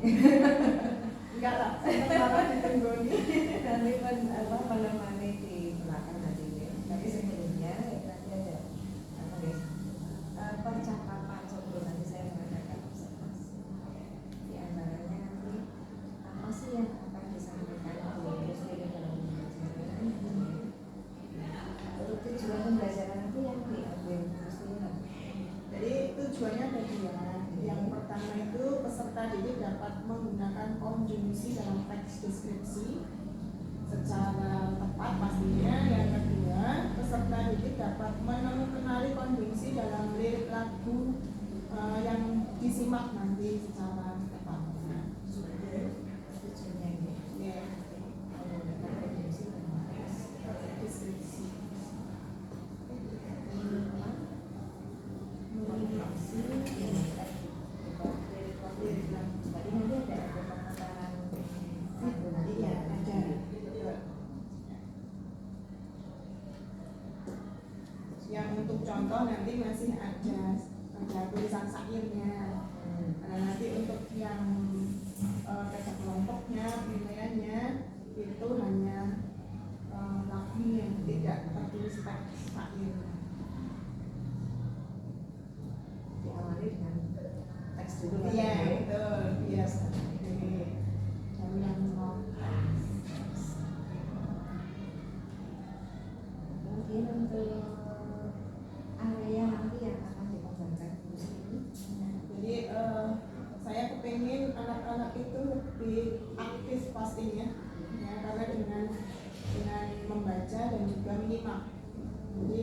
Enggak lah, sementara ditunggoni. Nanti menemani di belakang nanti. Tapi sebelumnya nanti ada percakapan sebelum nanti saya mengadakan observasi. Di antaranya nanti apa sih yang akan disampaikan oleh muslim dalam pembelajaran? Tujuan pembelajaran itu yang diambil muslim. Jadi tujuannya ada dua. Yang pertama itu peserta didik dapat menggunakan konjungsi dalam teks deskripsi secara tepat pastinya. Yang kedua, peserta didik dapat mengenali konjungsi dalam lirik lagu yang disimak nanti secara tepat. Tujuannya ini. Ya. Menggunakan konjungsi dalam teks Deskripsi. Jadi nanti ada pemutaran lagu nanti ya ada. Yang untuk contoh nanti masih ada tulisan syairnya. Nah, nanti untuk yang kerja kelompoknya, penilaiannya itu hanya lagu yang tidak tertulis teks syair. Diawali dengan teks dulu. Iya, betul. Biasa. Lalu yang Mungkin untuk area nanti yang akan dikembangkan di sini. jadi saya kepengen anak-anak itu lebih aktif pastinya, ya, karena dengan membaca dan juga menyimak. Jadi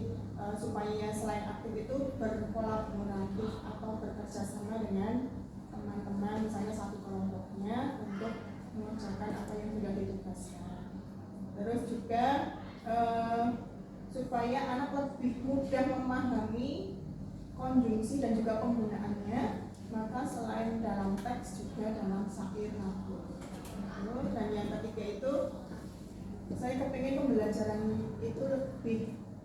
supaya selain aktif itu berkolaboratif atau bekerja sama dengan teman-teman, misalnya satu kelompoknya untuk mengerjakan apa yang sudah ditugaskan. Terus juga supaya anak lebih mudah memahami konjungsi dan juga penggunaannya, maka selain dalam teks juga dalam syair lagu. Dan yang ketiga itu saya kepengen pembelajaran itu lebih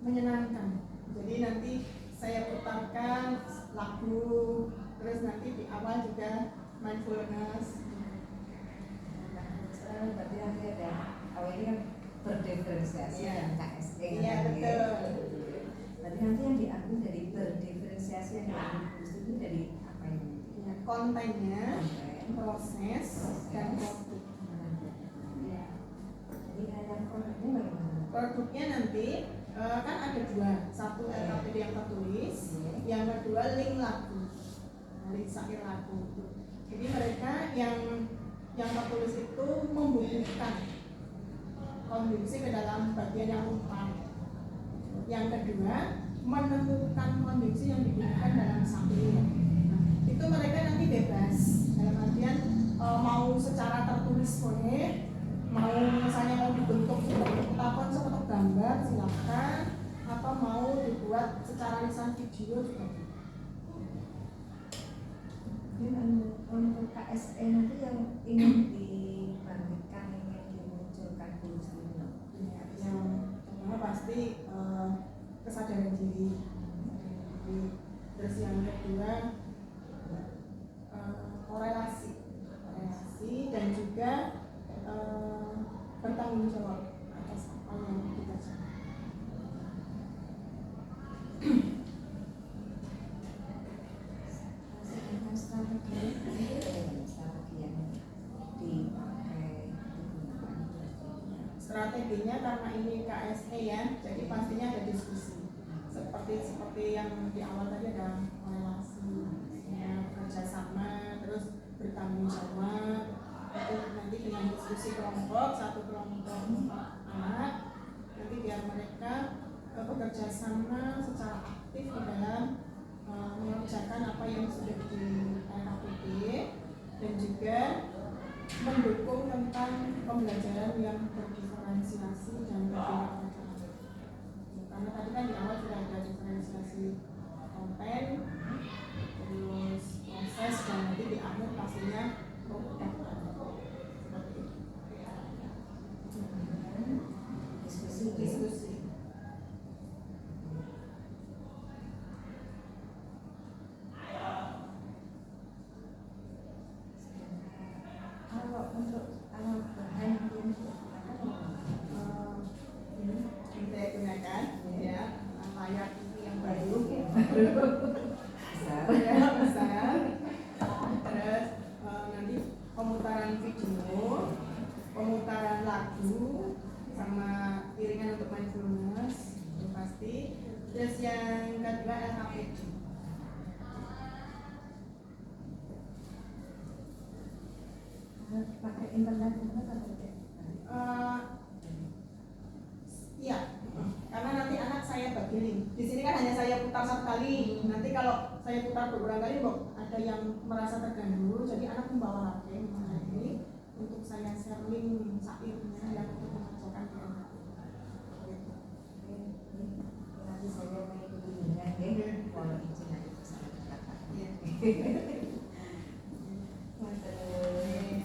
menyenangkan. Jadi nanti saya putarkan lagu, terus nanti di awal juga mindfulness. Sekarang berarti nanti ada ini kan berdiferensiasi dan KSE. Iya, betul. Berarti nanti yang diambil dari berdiferensiasi yang diambil itu dari apa ini? Ya, kontennya, proses, dan produk. Ya. Jadi yang produknya bagaimana? Produknya nanti kan ada dua, satu LKPD yang tertulis, yang kedua link lagu, link syair lagu. Jadi mereka yang tertulis itu membukukan konjungsi ke dalam bagian yang 4. Yang kedua menemukan konjungsi yang digunakan dalam syair. Nah, itu mereka nanti bebas dalam artian mau secara tertulis boleh, mau misalnya mau dibentuk seperti gambar silakan, atau mau dibuat secara lisan video juga. Untuk KSE nanti yang ingin dibangkitkan, ingin dimunculkan di sini, yang pertama pasti kesadaran diri. Terus yang kedua korelasi dan juga bertanggung jawab atas apa yang kita lakukan. Strateginya karena ini KSE ya, jadi pastinya ada diskusi. Seperti yang di awal tadi ada korelasi, ya, kerjasama, terus bertanggung jawab. Itu nanti dengan diskusi kelompok, satu kelompok anak, nanti biar mereka bekerja sama secara aktif di dalam mengerjakan apa yang sudah di LKPD dan juga mendukung tentang pembelajaran yang berdiferensiasi dan berbeda. Karena tadi kan di awal sudah ada diferensiasi konten, terus proses, dan nanti di akhir pastinya produk. Diskusi. untuk kalau bahan yang ini saya gunakan ya layar TV yang baru besar. ya besar. Terus nanti pemutaran video, pemutaran lagu, sama iringan untuk mindfulness itu pasti. Terus yang kedua LHPD. Pakai internet atau Iya, karena nanti anak saya bagi link. Di sini kan hanya saya putar satu kali. Nanti kalau saya putar berulang kali, ada yang merasa terganggu. Jadi anak membawa HP, ini untuk saya share link sairnya yang untuk mengacaukan ke anak. nanti saya mengikuti dengan kalau izin nanti saya katakan.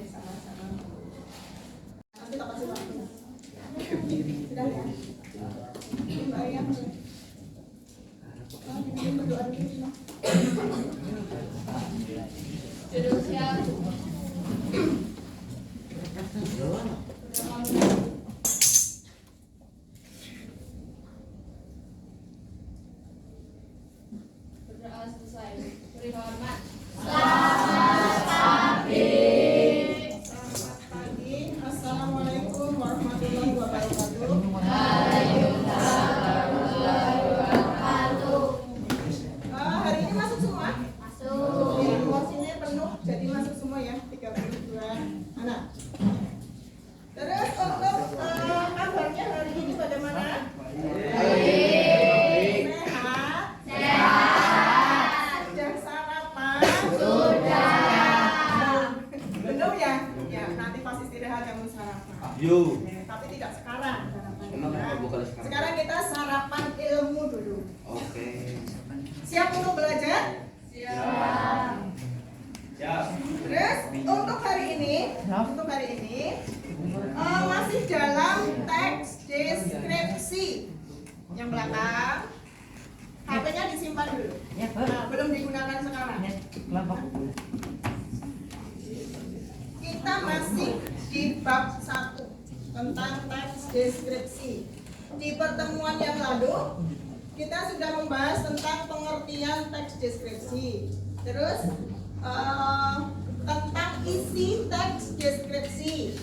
Sama-sama. Nanti tak kasih waktu. Sudah ya. Mbak Ayah. Ini berdoa dulu. Duduk siap. Berdoa selesai. Beri hormat. Selamat pagi. Assalamualaikum warahmatullahi wabarakatuh. Hari ini masuk semua? Masuk. Ya, porsinya penuh, jadi masuk semua ya, 32 anak. Terus untuk kabarnya hari ini bagaimana? Sehat? Sudah sarapan? Belum ya? Ya, nanti pas istirahat kamu sarapan. Yuk. Tapi tidak sekarang sarapan. Emang kenapa bukan sekarang? Sekarang kita sarapan ilmu dulu. Oke. Siap untuk belajar? Siap. Siap. Terus untuk hari ini masih dalam teks deskripsi. Yang belakang HP-nya disimpan dulu. Nah, belum digunakan sekarang. Kita masih di bab 1 tentang teks deskripsi. Di pertemuan yang lalu kita sudah membahas tentang pengertian teks deskripsi. Terus tentang isi teks deskripsi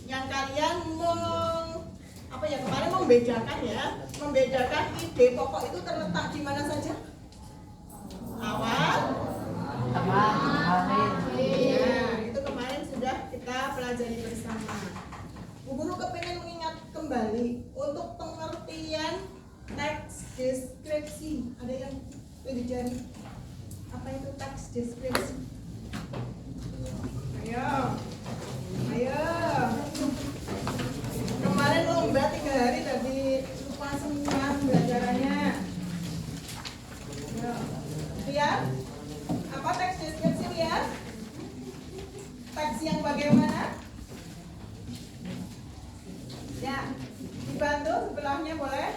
yang kalian kemarin membedakan ide pokok itu terletak di mana saja? Awal, ya, itu kemarin sudah kita pelajari bersama. Bu Guru kepingin mengingat kembali untuk pengertian teks deskripsi. Ada yang dicari? Apa itu teks deskripsi? Ayo. Kemarin lomba 3 hari tadi lupa semua pembelajarannya. Lihat, apa teks deskripsi lihat? Teks yang bagaimana? Ya, dibantu sebelahnya boleh?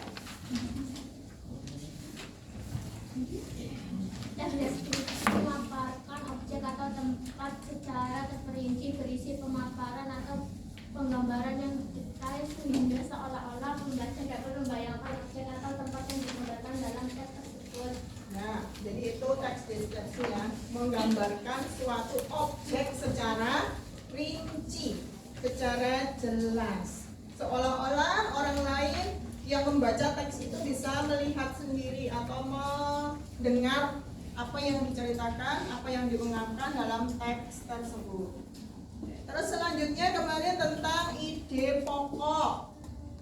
Teks deskripsi memaparkan objek atau tempat secara terperinci berisi pemaparan atau penggambaran yang detail sehingga seolah-olah pembaca dapat membayangkan objek atau tempat yang digambarkan dalam teks tersebut. Nah, jadi itu teks deskripsi ya, menggambarkan suatu objek secara rinci, secara jelas. Seolah-olah orang lain yang membaca teks itu bisa melihat sendiri atau mendengar apa yang diceritakan, apa yang diungkapkan dalam teks tersebut. Terus selanjutnya kemarin tentang ide pokok.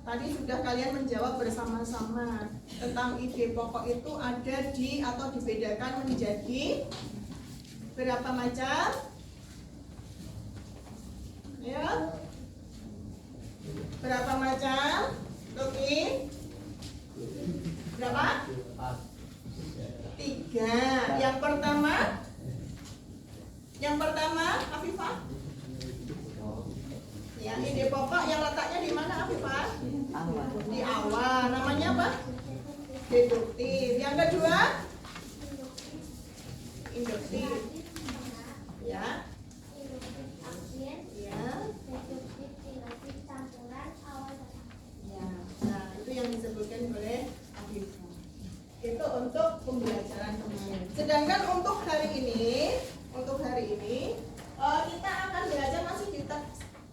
Tadi sudah kalian menjawab bersama-sama tentang ide pokok itu ada di atau dibedakan menjadi berapa macam? Ya, berapa macam? Oke, berapa? 3. Yang pertama, Afifah. Ya, ide pokok yang letaknya di mana, Afifah? Di awal. Namanya apa? Deduktif. Yang kedua, induktif. Ya.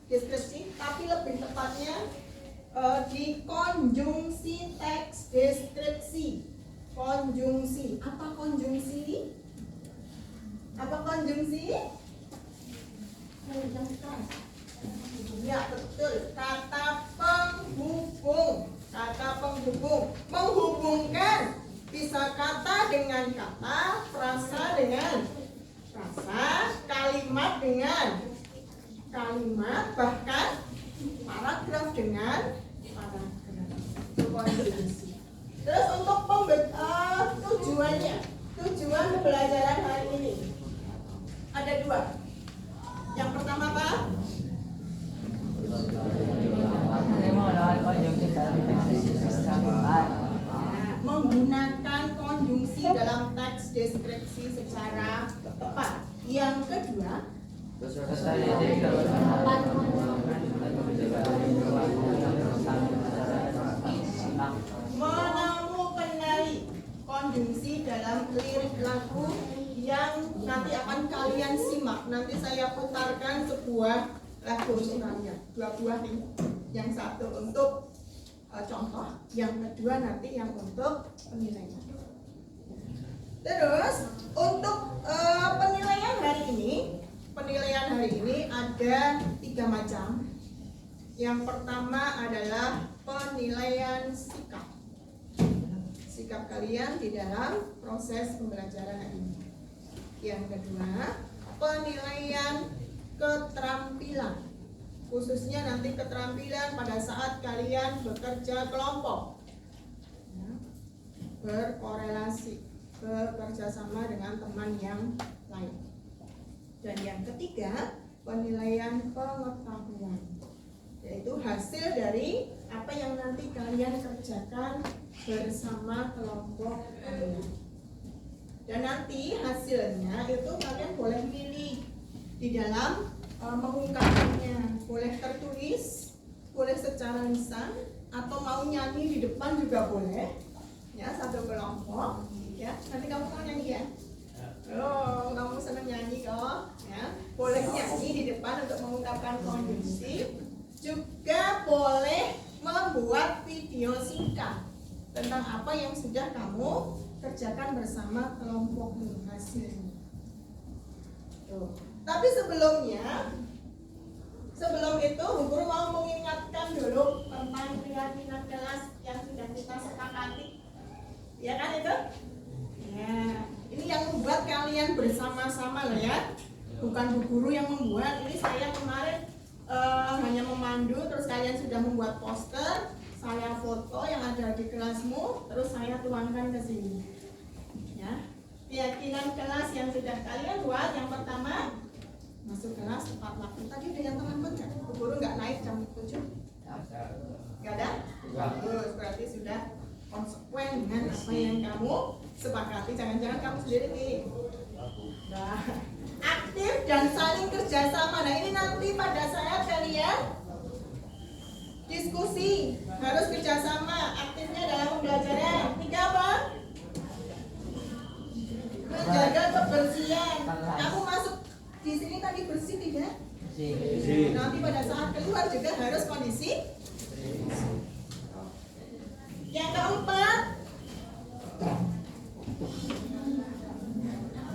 deskripsi, tapi lebih tepatnya di konjungsi teks deskripsi. Konjungsi. Apa konjungsi? Apa konjungsi? Ya betul, kata penghubung. Kata penghubung, menghubungkan bisa kata dengan kata, frasa dengan frasa, kalimat dengan kalimat, bahkan paragraf dengan paragraf. Konjungsi. Terus untuk tujuannya, tujuan pembelajaran hari ini ada dua. Yang pertama apa? Menggunakan konjungsi dalam teks deskripsi secara tepat. Yang kedua, mengenali konjungsi dalam lirik lagu yang nanti akan kalian simak. Nanti saya putarkan sebuah lagu untuk kalian, dua buah nih. Yang satu untuk contoh, yang kedua nanti yang untuk penilaian. Terus untuk penilaian hari ini ada 3 macam. Yang pertama adalah penilaian sikap. Sikap kalian di dalam proses pembelajaran hari ini. Yang kedua, penilaian keterampilan. Khususnya nanti keterampilan pada saat kalian bekerja kelompok, berkorelasi, bekerja sama dengan teman yang lain. Dan yang ketiga, penilaian pengetahuan, yaitu hasil dari apa yang nanti kalian kerjakan bersama kelompok kalian. Dan nanti hasilnya itu kalian boleh pilih di dalam mengungkapkannya, boleh tertulis, boleh secara lisan, atau mau nyanyi di depan juga boleh, ya, satu kelompok, ya. Nanti kamu mau nyanyi ya? Oh, kamu senang nyanyi kok, ya? Boleh nyanyi di depan untuk mengungkapkan konjungsi, juga boleh membuat video singkat tentang apa yang sudah kamu kerjakan bersama kelompokmu hasilnya. Tuh. Tapi sebelum itu, Bu Guru mau mengingatkan dulu tentang keyakinan kelas yang sudah kita sepakati. Ya kan itu? Ya, ini yang membuat kalian bersama-sama lah ya. Bukan Bu Guru yang membuat. Ini saya kemarin hanya memandu, terus kalian sudah membuat poster, saya foto yang ada di kelasmu, terus saya tuangkan ke sini. Ya. Keyakinan kelas yang sudah kalian buat, yang pertama, masuk kelas tepat waktu. Tadi ada yang terlambat nggak? Bu Guru nggak naik jam 7? Nggak ada? Bagus, berarti sudah konsekuen dengan apa yang kamu sepakati. Jangan-jangan kamu sendiri nih. Nah, aktif dan saling kerjasama. Nah, ini nanti pada saat kalian diskusi harus kerjasama. Aktifnya dalam pembelajaran. 3 apa? Menjaga kebersihan. Kamu masuk di sini tadi bersih tidak? Bersih. Nanti pada saat keluar juga harus kondisi. Yang keempat,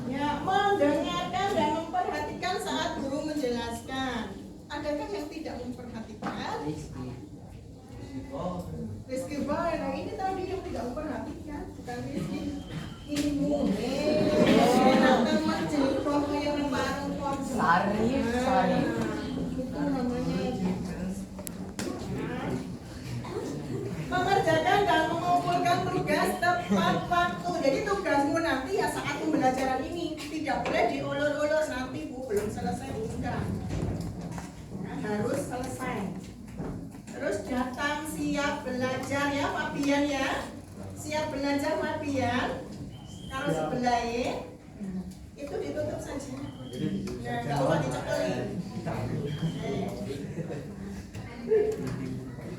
ya, mendengarkan dan memperhatikan saat guru menjelaskan. Adakah yang tidak memperhatikan? Rizky Boy, nah ini tadi yang tidak memperhatikan, bukan Rizky. Ibu, teman jadi foto yang bareng foto. Sari. Itu namanya. Mengerjakan dan mengumpulkan tugas tepat waktu. Jadi tugasmu nanti ya saat pembelajaran ini tidak boleh diulur-ulur, nanti Bu belum selesai enggak. Nah, harus selesai. Terus datang siap belajar ya Fabian ya. Siap belajar Fabian. Kalau sebelahnya itu ditutup saja. Nah, nggak usah dicekelin.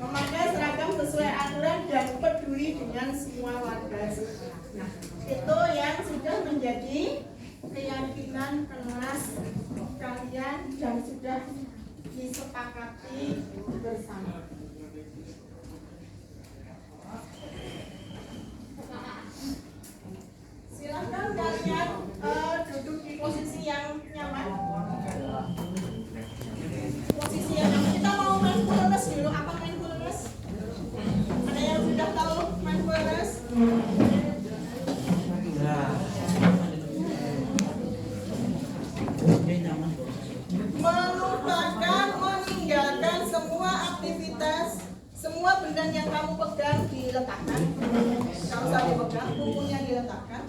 Memakai seragam sesuai aturan dan peduli dengan semua warga. Nah, itu yang sudah menjadi keyakinan kelas kalian dan sudah disepakati bersama. Silakan kalian duduk di posisi yang nyaman. Posisi yang nyaman. Kita mau main pules dulu. Apa main pules? Ada yang sudah tahu main pules? Melupakan, meninggalkan semua aktivitas, semua benda yang kamu pegang diletakkan. Kalau usah dipegang, bukunya diletakkan.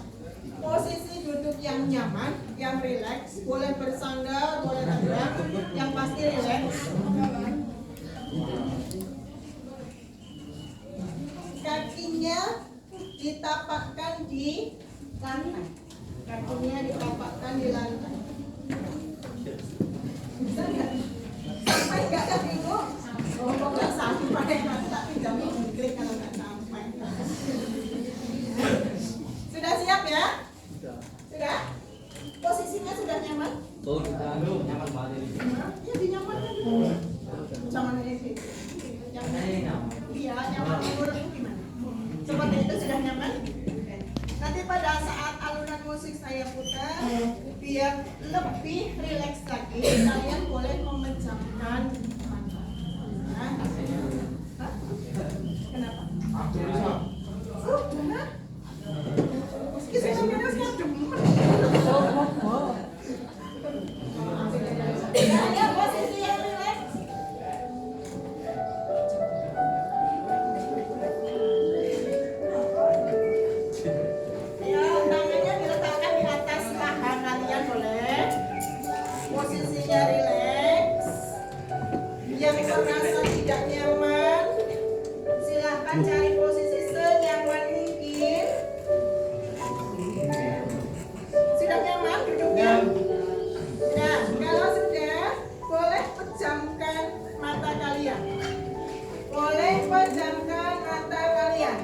Posisi duduk yang nyaman, yang rileks, boleh bersandar, boleh tegak, yang pasti rileks. Kakinya ditapakkan di lantai. Kakinya ditapakkan di lantai. Bisa nggak? Sampai nggak kakimu? Oh, kok nggak sampai? Tapi jamin klik kalau nggak sampai. Sudah siap ya? Sudah? Posisinya sudah nyaman? Oh, nyaman banget ini. Ya, dinyamankan dulu. Jangan ini. Iya, nyaman menurut gimana? Seperti itu sudah nyaman? Oke. Nanti pada saat alunan musik saya putar, biar lebih rileks lagi, kalian boleh memejamkan mata. Hah? Kenapa? Oh, benar? Kita sekarang demen. Ya, posisi yang rileks. Ya, tangannya diletakkan di atas paha kalian boleh. Posisinya rileks. Yang merasa tidak nyaman, silahkan cari posisi senyaman mungkin. Sudah nyaman duduknya? Nah, kalau sudah, boleh pejamkan mata kalian. Boleh pejamkan mata kalian.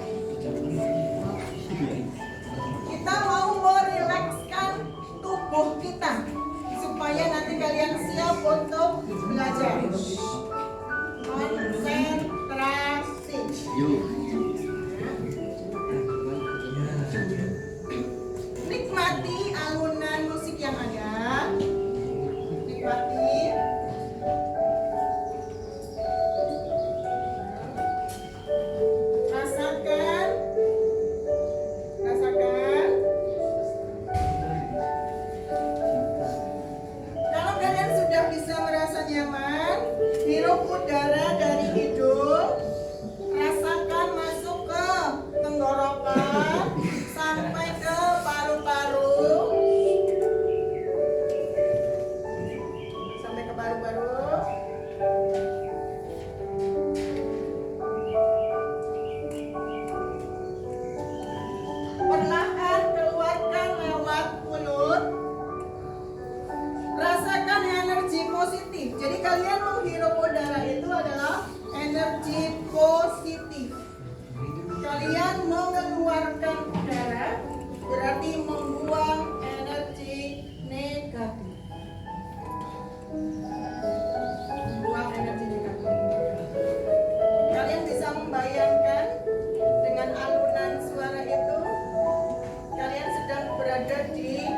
Kita mau merilekskan tubuh kita supaya nanti kalian siap untuk belajar. Konsentrasi. Nikmati alunan musik yang ada. Nikmati. Rasakan. Rasakan. Kalau kalian sudah bisa merasa nyaman, hirup udara dari hidung, rasakan masuk ke tenggorokan sampai ke paru-paru, sampai ke paru-paru. Perlahan keluarkan lewat mulut. Rasakan energi positif. Jadi kalian menghirup udara itu adalah energi positif. Kalian mengeluarkan udara berarti membuang energi negatif. Membuang energi negatif. Kalian bisa membayangkan dengan alunan suara itu, kalian sedang berada di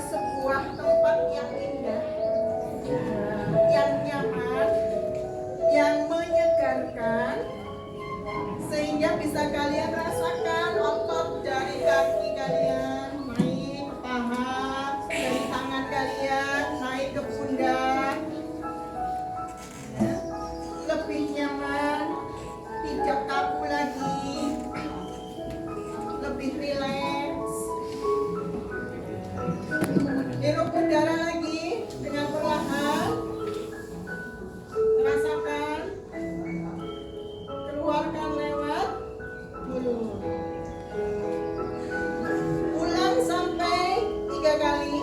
sebuah tempat yang indah, yang nyaman, yang menyegarkan, sehingga bisa kalian rasakan otot dari kaki kalian naik ke paha, dari tangan kalian naik ke pundak, lebih nyaman, tidak kaku lagi, lebih rileks. Hirup udara lagi dengan perlahan. Rasakan. Keluarkan lewat mulut. Ulang sampai 3 kali.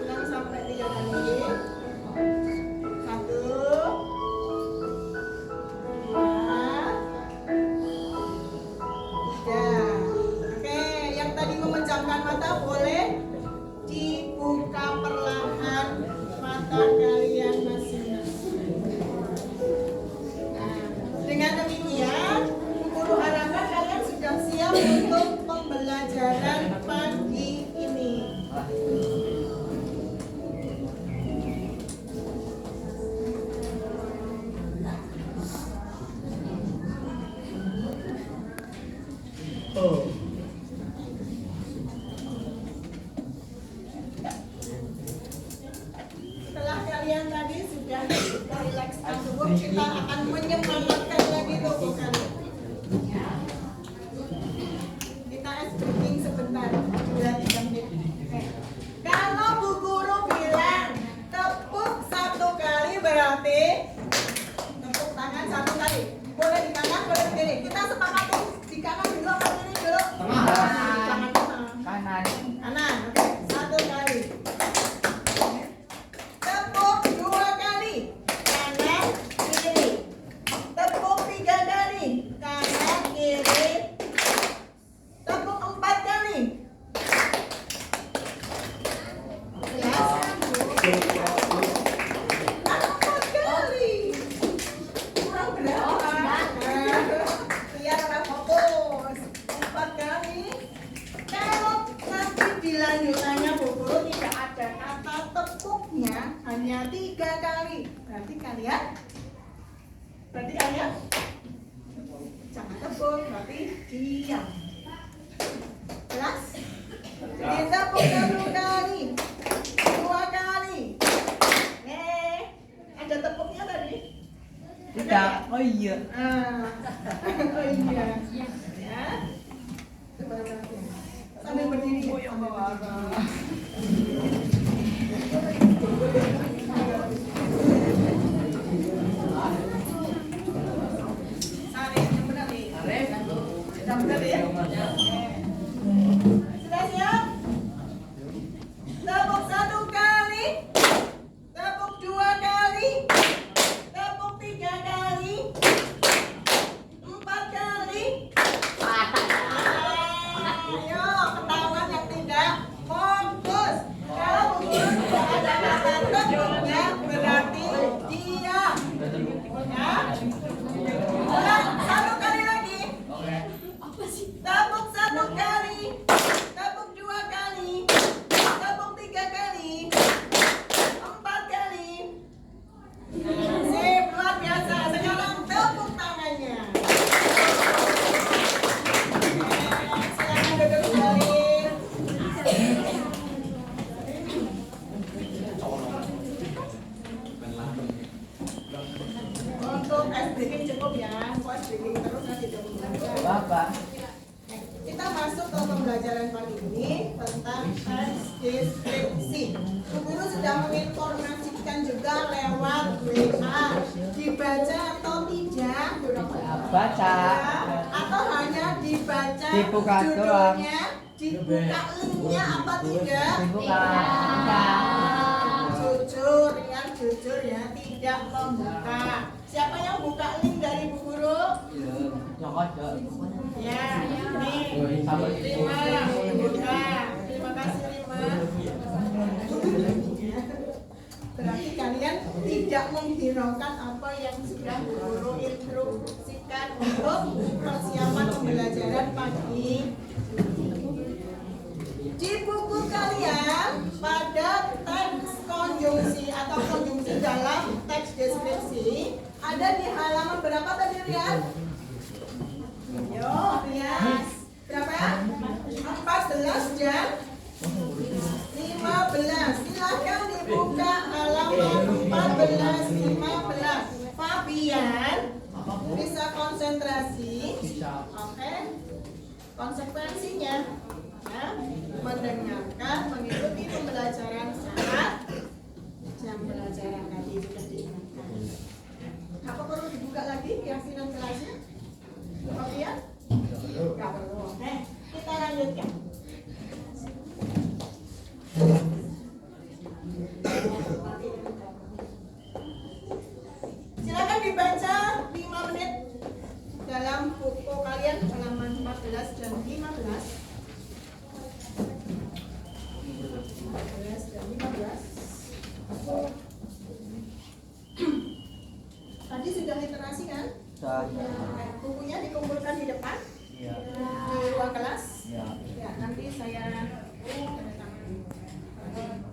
Ulang sampai 3 kali. 1, 2, 3. Oke, yang tadi memejamkan mata boleh dibuka perlahan mata kalian. kalian tadi sudah rilekskan tubuh, kita akan menyemangatkan lagi tubuh kalian. Ya. Kita breathing sebentar, 2-3 menit. Oke. Kalau Bu Guru bilang tepuk 1 kali berarti tepuk tangan 1 kali. Boleh di kanan, boleh di kiri. Kita sepakati di kanan dulu apa kiri dulu? Jangan tengah. Kanan. Kanan, oke. 1 kali. Tepuk 2 kali. Kanan, kiri. Tepuk 3 kali. Kanan, kiri. Tepuk 4 kali. Yes. 4 kali. Kurang berapa? Biar orang fokus. 4 kali. Kalau nanti di lanjutannya Bu Guru tidak ada kata tepuknya, hanya 3 kali. Berarti kalian jangan tepuk, berarti diam. Jelas? Jadi tepuk 1 kali, 2 kali. Ada tepuknya tadi? Tidak. Oh iya. Oh iya. Ya. Coba lagi. Sambil berdiri. Sarif, yang benar nih. Yang benar ya? Sudah siap? Tepuk 1 kali. Tepuk 2 kali. Tepuk 3 kali. 4 kali. Ayo, ketahuan yang tidak fokus. Kalau Bu Guru tidak ada kata tepuknya, berarti diam. Ya. Ulang 1 kali lagi. Tepuk 1 kali. Tepuk 2 kali. Tepuk 3 kali. 4 kali. Sip, luar biasa. Sekarang tepuk tangannya. Silakan duduk kembali. Untuk ice breaking cukup ya. Kok ice breaking terus nanti jauh. Bapak. Kita masuk ke pembelajaran pagi ini tentang teks deskripsi. Bu Guru sudah menginformasikan juga lewat WA. Dibaca atau tidak? Baca. Atau hanya dibaca Dibuka judulnya, dibuka linknya apa tidak? Dibuka. Jujur yang jujur ya, tidak membuka. Siapa yang buka link dari Bu Guru? Ya, nih. Rima, buka. Terima kasih Rima. Berarti kalian tidak menghiraukan apa yang sudah Bu Guru instruksikan untuk persiapan pembelajaran pagi. Di buku kalian pada teks konjungsi atau konjungsi dalam teks deskripsi ada di halaman berapa tadi Rian? Yo, Rian. Berapa ya? 14 dan 15. Silahkan dibuka halaman 14, 15. Fabian bisa konsentrasi. Oke. Konsekuensinya ya, mendengarkan, mengikuti pembelajaran saat jam pelajaran tadi sudah diingatkan. Apa perlu dibuka lagi keyakinan kelasnya? Fabian? Tidak perlu. Oke, kita lanjutkan. Silakan dibaca 5 menit dalam buku kalian halaman 14 dan 15. 14 dan 15. Tadi sudah literasi kan? Bukunya dikumpulkan di depan di ruang kelas. Ya, nanti saya tanda tangan.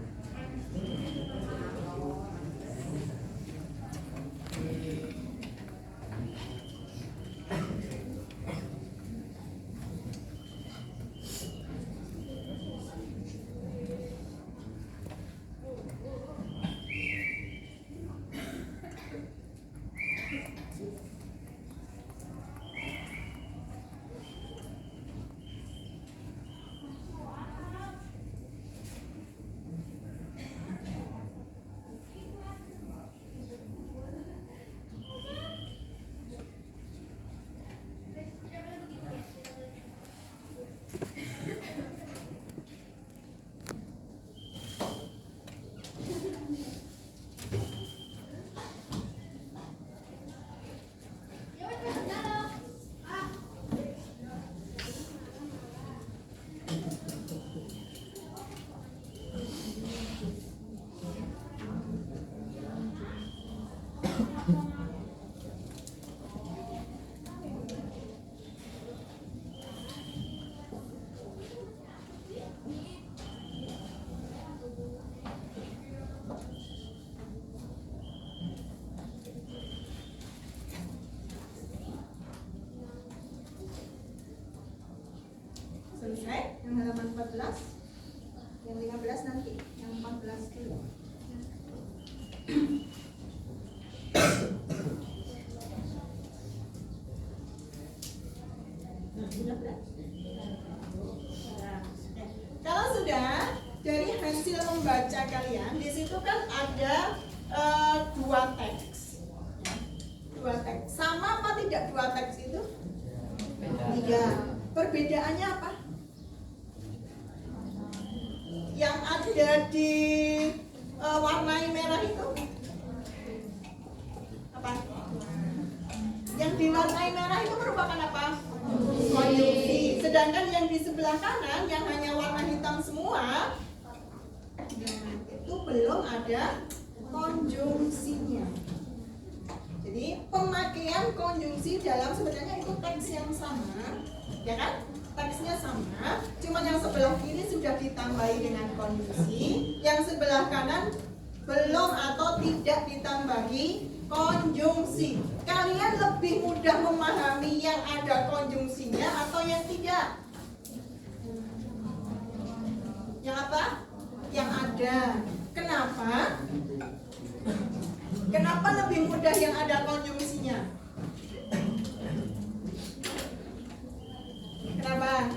perbedaannya apa? Yang ada di warnai merah itu apa? Yang diwarnai merah itu merupakan apa? Konjungsi. Sedangkan yang di sebelah kanan yang hanya warna hitam semua, itu belum ada konjungsinya. Jadi pemakaian konjungsi dalam sebenarnya itu teks yang sama, ya kan? Teksnya sama, cuma yang sebelah kiri sudah ditambahi dengan konjungsi, yang sebelah kanan belum atau tidak ditambahi konjungsi. Kalian lebih mudah memahami yang ada konjungsinya atau yang tidak? Yang apa? Yang ada. Kenapa? Kenapa lebih mudah yang ada konjungsinya? Kenapa?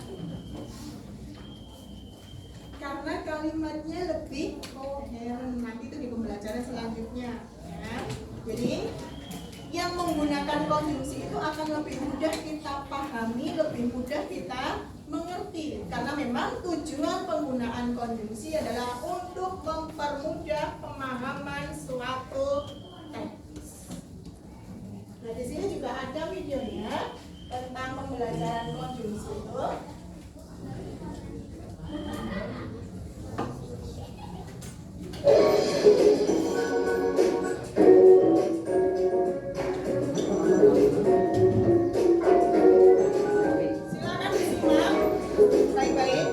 Karena kalimatnya lebih koheren. Nanti itu di pembelajaran selanjutnya, ya. Jadi yang menggunakan konjungsi itu akan lebih mudah kita pahami, lebih mudah kita mengerti. Karena memang tujuan penggunaan konjungsi adalah untuk mempermudah pemahaman suatu teks. Nah, di sini juga ada videonya tentang pembelajaran konjungsi itu. Silakan disimak baik-baik.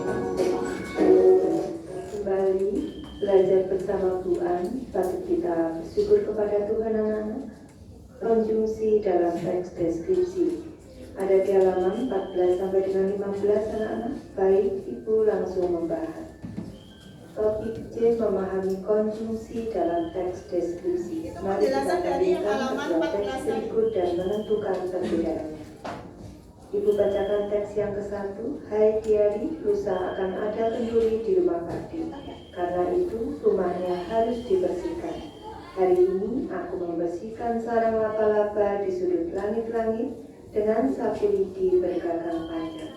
Kembali belajar bersama Bu An, patut kita bersyukur kepada Tuhan anak-anak. Konjungsi dalam teks deskripsi ada di halaman 14 sampai dengan 15 anak-anak. Baik, Ibu langsung membahas. Topik C, memahami konjungsi dalam teks deskripsi. Itu Mari kita penjelasan dari yang bandingkan halaman kedua 14 teks tadi. berikut dan menentukan perbedaannya. Ibu bacakan teks yang ke-1. Hai Tiari, lusa akan ada kenduri di rumah Pakdi. Karena itu rumahnya harus dibersihkan. Hari ini aku membersihkan sarang laba-laba di sudut langit-langit dengan sapu lidi bergagang panjang.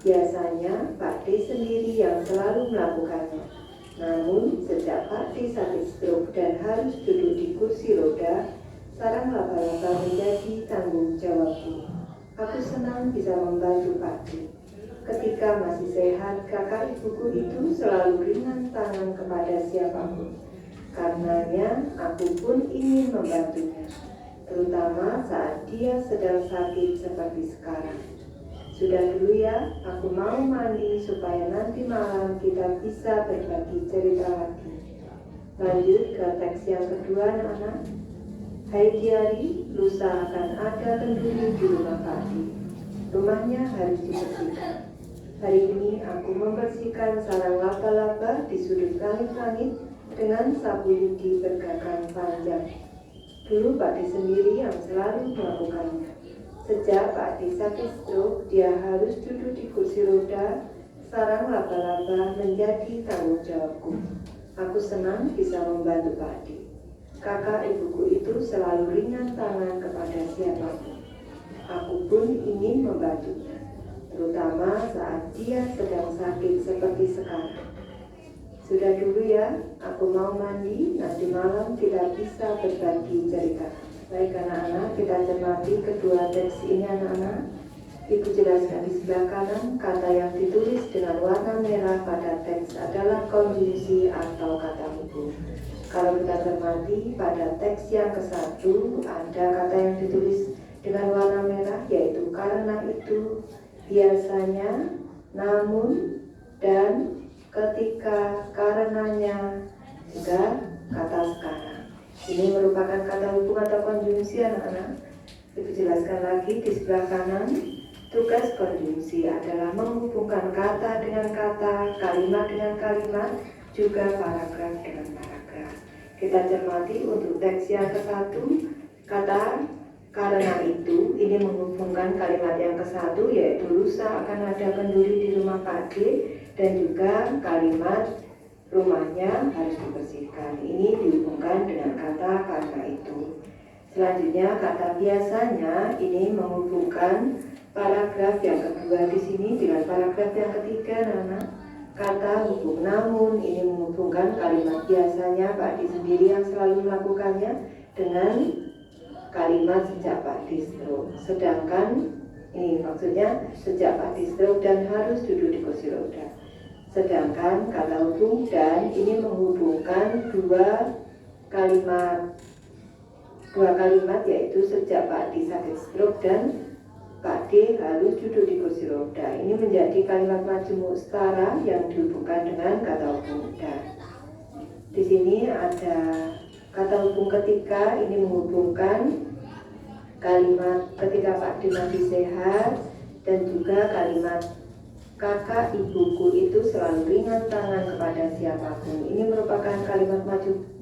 Biasanya Pak D sendiri yang selalu melakukannya. Namun sejak Pak D sakit stroke dan harus duduk di kursi roda, sarang laba-laba menjadi tanggung jawabku. Aku senang bisa membantu Pak D. Ketika masih sehat, kakak ibuku itu selalu ringan tangan kepada siapapun. Karenanya aku pun ingin membantunya, terutama saat dia sedang sakit seperti sekarang. Sudah dulu ya, aku mau mandi supaya nanti malam kita bisa berbagi cerita lagi. Lanjut ke teks yang kedua anak-anak. Hai Diari, lusa akan ada kenduri di rumah Pakdi. Rumahnya harus dibersihkan. Hari ini aku membersihkan sarang laba-laba di sudut langit-langit dengan sapu lidi bergagang panjang. Dulu Pak D sendiri yang selalu melakukannya. Sejak Pak D sakit stroke, dia harus duduk di kursi roda. Sarang laba-laba menjadi tanggung jawabku. Aku senang bisa membantu Pak D. Kakak ibuku itu selalu ringan tangan kepada siapapun. Aku pun ingin membantunya, terutama saat dia sedang sakit seperti sekarang. Sudah dulu ya, aku mau mandi, nanti malam kita bisa berbagi cerita. Baik anak-anak, kita cermati kedua teks ini anak-anak. Ibu jelaskan di sebelah kanan, kata yang ditulis dengan warna merah pada teks adalah konjungsi atau kata hubung. Kalau kita cermati pada teks yang ke-1, ada kata yang ditulis dengan warna merah, yaitu karena itu, biasanya, namun, dan ketika, karenanya, juga kata sekarang. Ini merupakan kata hubung atau konjungsi anak-anak. Ibu jelaskan lagi di sebelah kanan. Tugas konjungsi adalah menghubungkan kata dengan kata, kalimat dengan kalimat, juga paragraf dengan paragraf. Kita cermati untuk teks yang ke-1, kata karena itu, ini menghubungkan kalimat yang ke-1, yaitu lusa akan ada kenduri di rumah Pak D, dan juga kalimat rumahnya harus dibersihkan. Ini dihubungkan dengan kata karena itu. Selanjutnya kata biasanya ini menghubungkan paragraf yang kedua di sini dengan paragraf yang ketiga, Nana. Kata hubung namun ini menghubungkan kalimat biasanya Pak Di sendiri yang selalu melakukannya dengan kalimat sejak Pak Di stroke. Sedangkan ini maksudnya sejak Pak Di stroke dan harus duduk di kursi roda. Sedangkan kata hubung dan ini menghubungkan dua kalimat yaitu sejak Pak Di sakit stroke dan Pak D harus duduk di kursi roda. Ini menjadi kalimat majemuk setara yang dihubungkan dengan kata hubung dan. Di sini ada kata hubung ketika, ini menghubungkan kalimat ketika Pak D masih sehat dan juga kalimat kakak ibuku itu selalu ringan tangan kepada siapapun. Ini merupakan kalimat majemuk.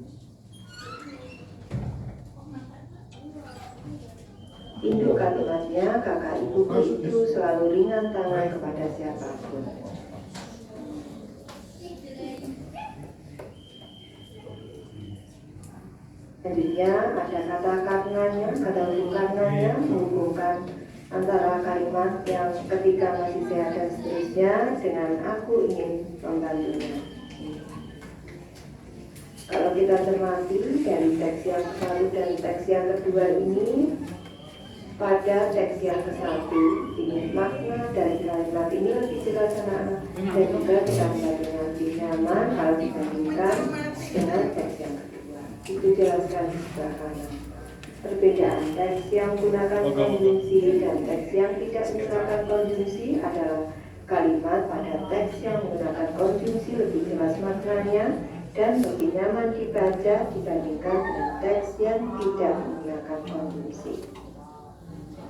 Induk kalimatnya kakak ibuku itu selalu ringan tangan kepada siapapun. Selanjutnya ada kata karenanya, kata hubung karenanya menghubungkan antara kalimat yang ketika masih sehat dan seterusnya dengan aku ingin membantunya. Kalau kita cermati dari teks yang satu dan teks yang kedua ini, pada teks yang ke-1 ini makna dari kalimat ini lebih jelas anak-anak dan juga kita melihatnya lebih nyaman kalau dibandingkan dengan teks yang kedua. Itu jelaskan di sebelah kanan. Perbedaan teks yang menggunakan konjungsi dan teks yang tidak menggunakan konjungsi adalah kalimat pada teks yang menggunakan konjungsi lebih jelas maknanya dan lebih nyaman dibaca dibandingkan dengan teks yang tidak menggunakan konjungsi.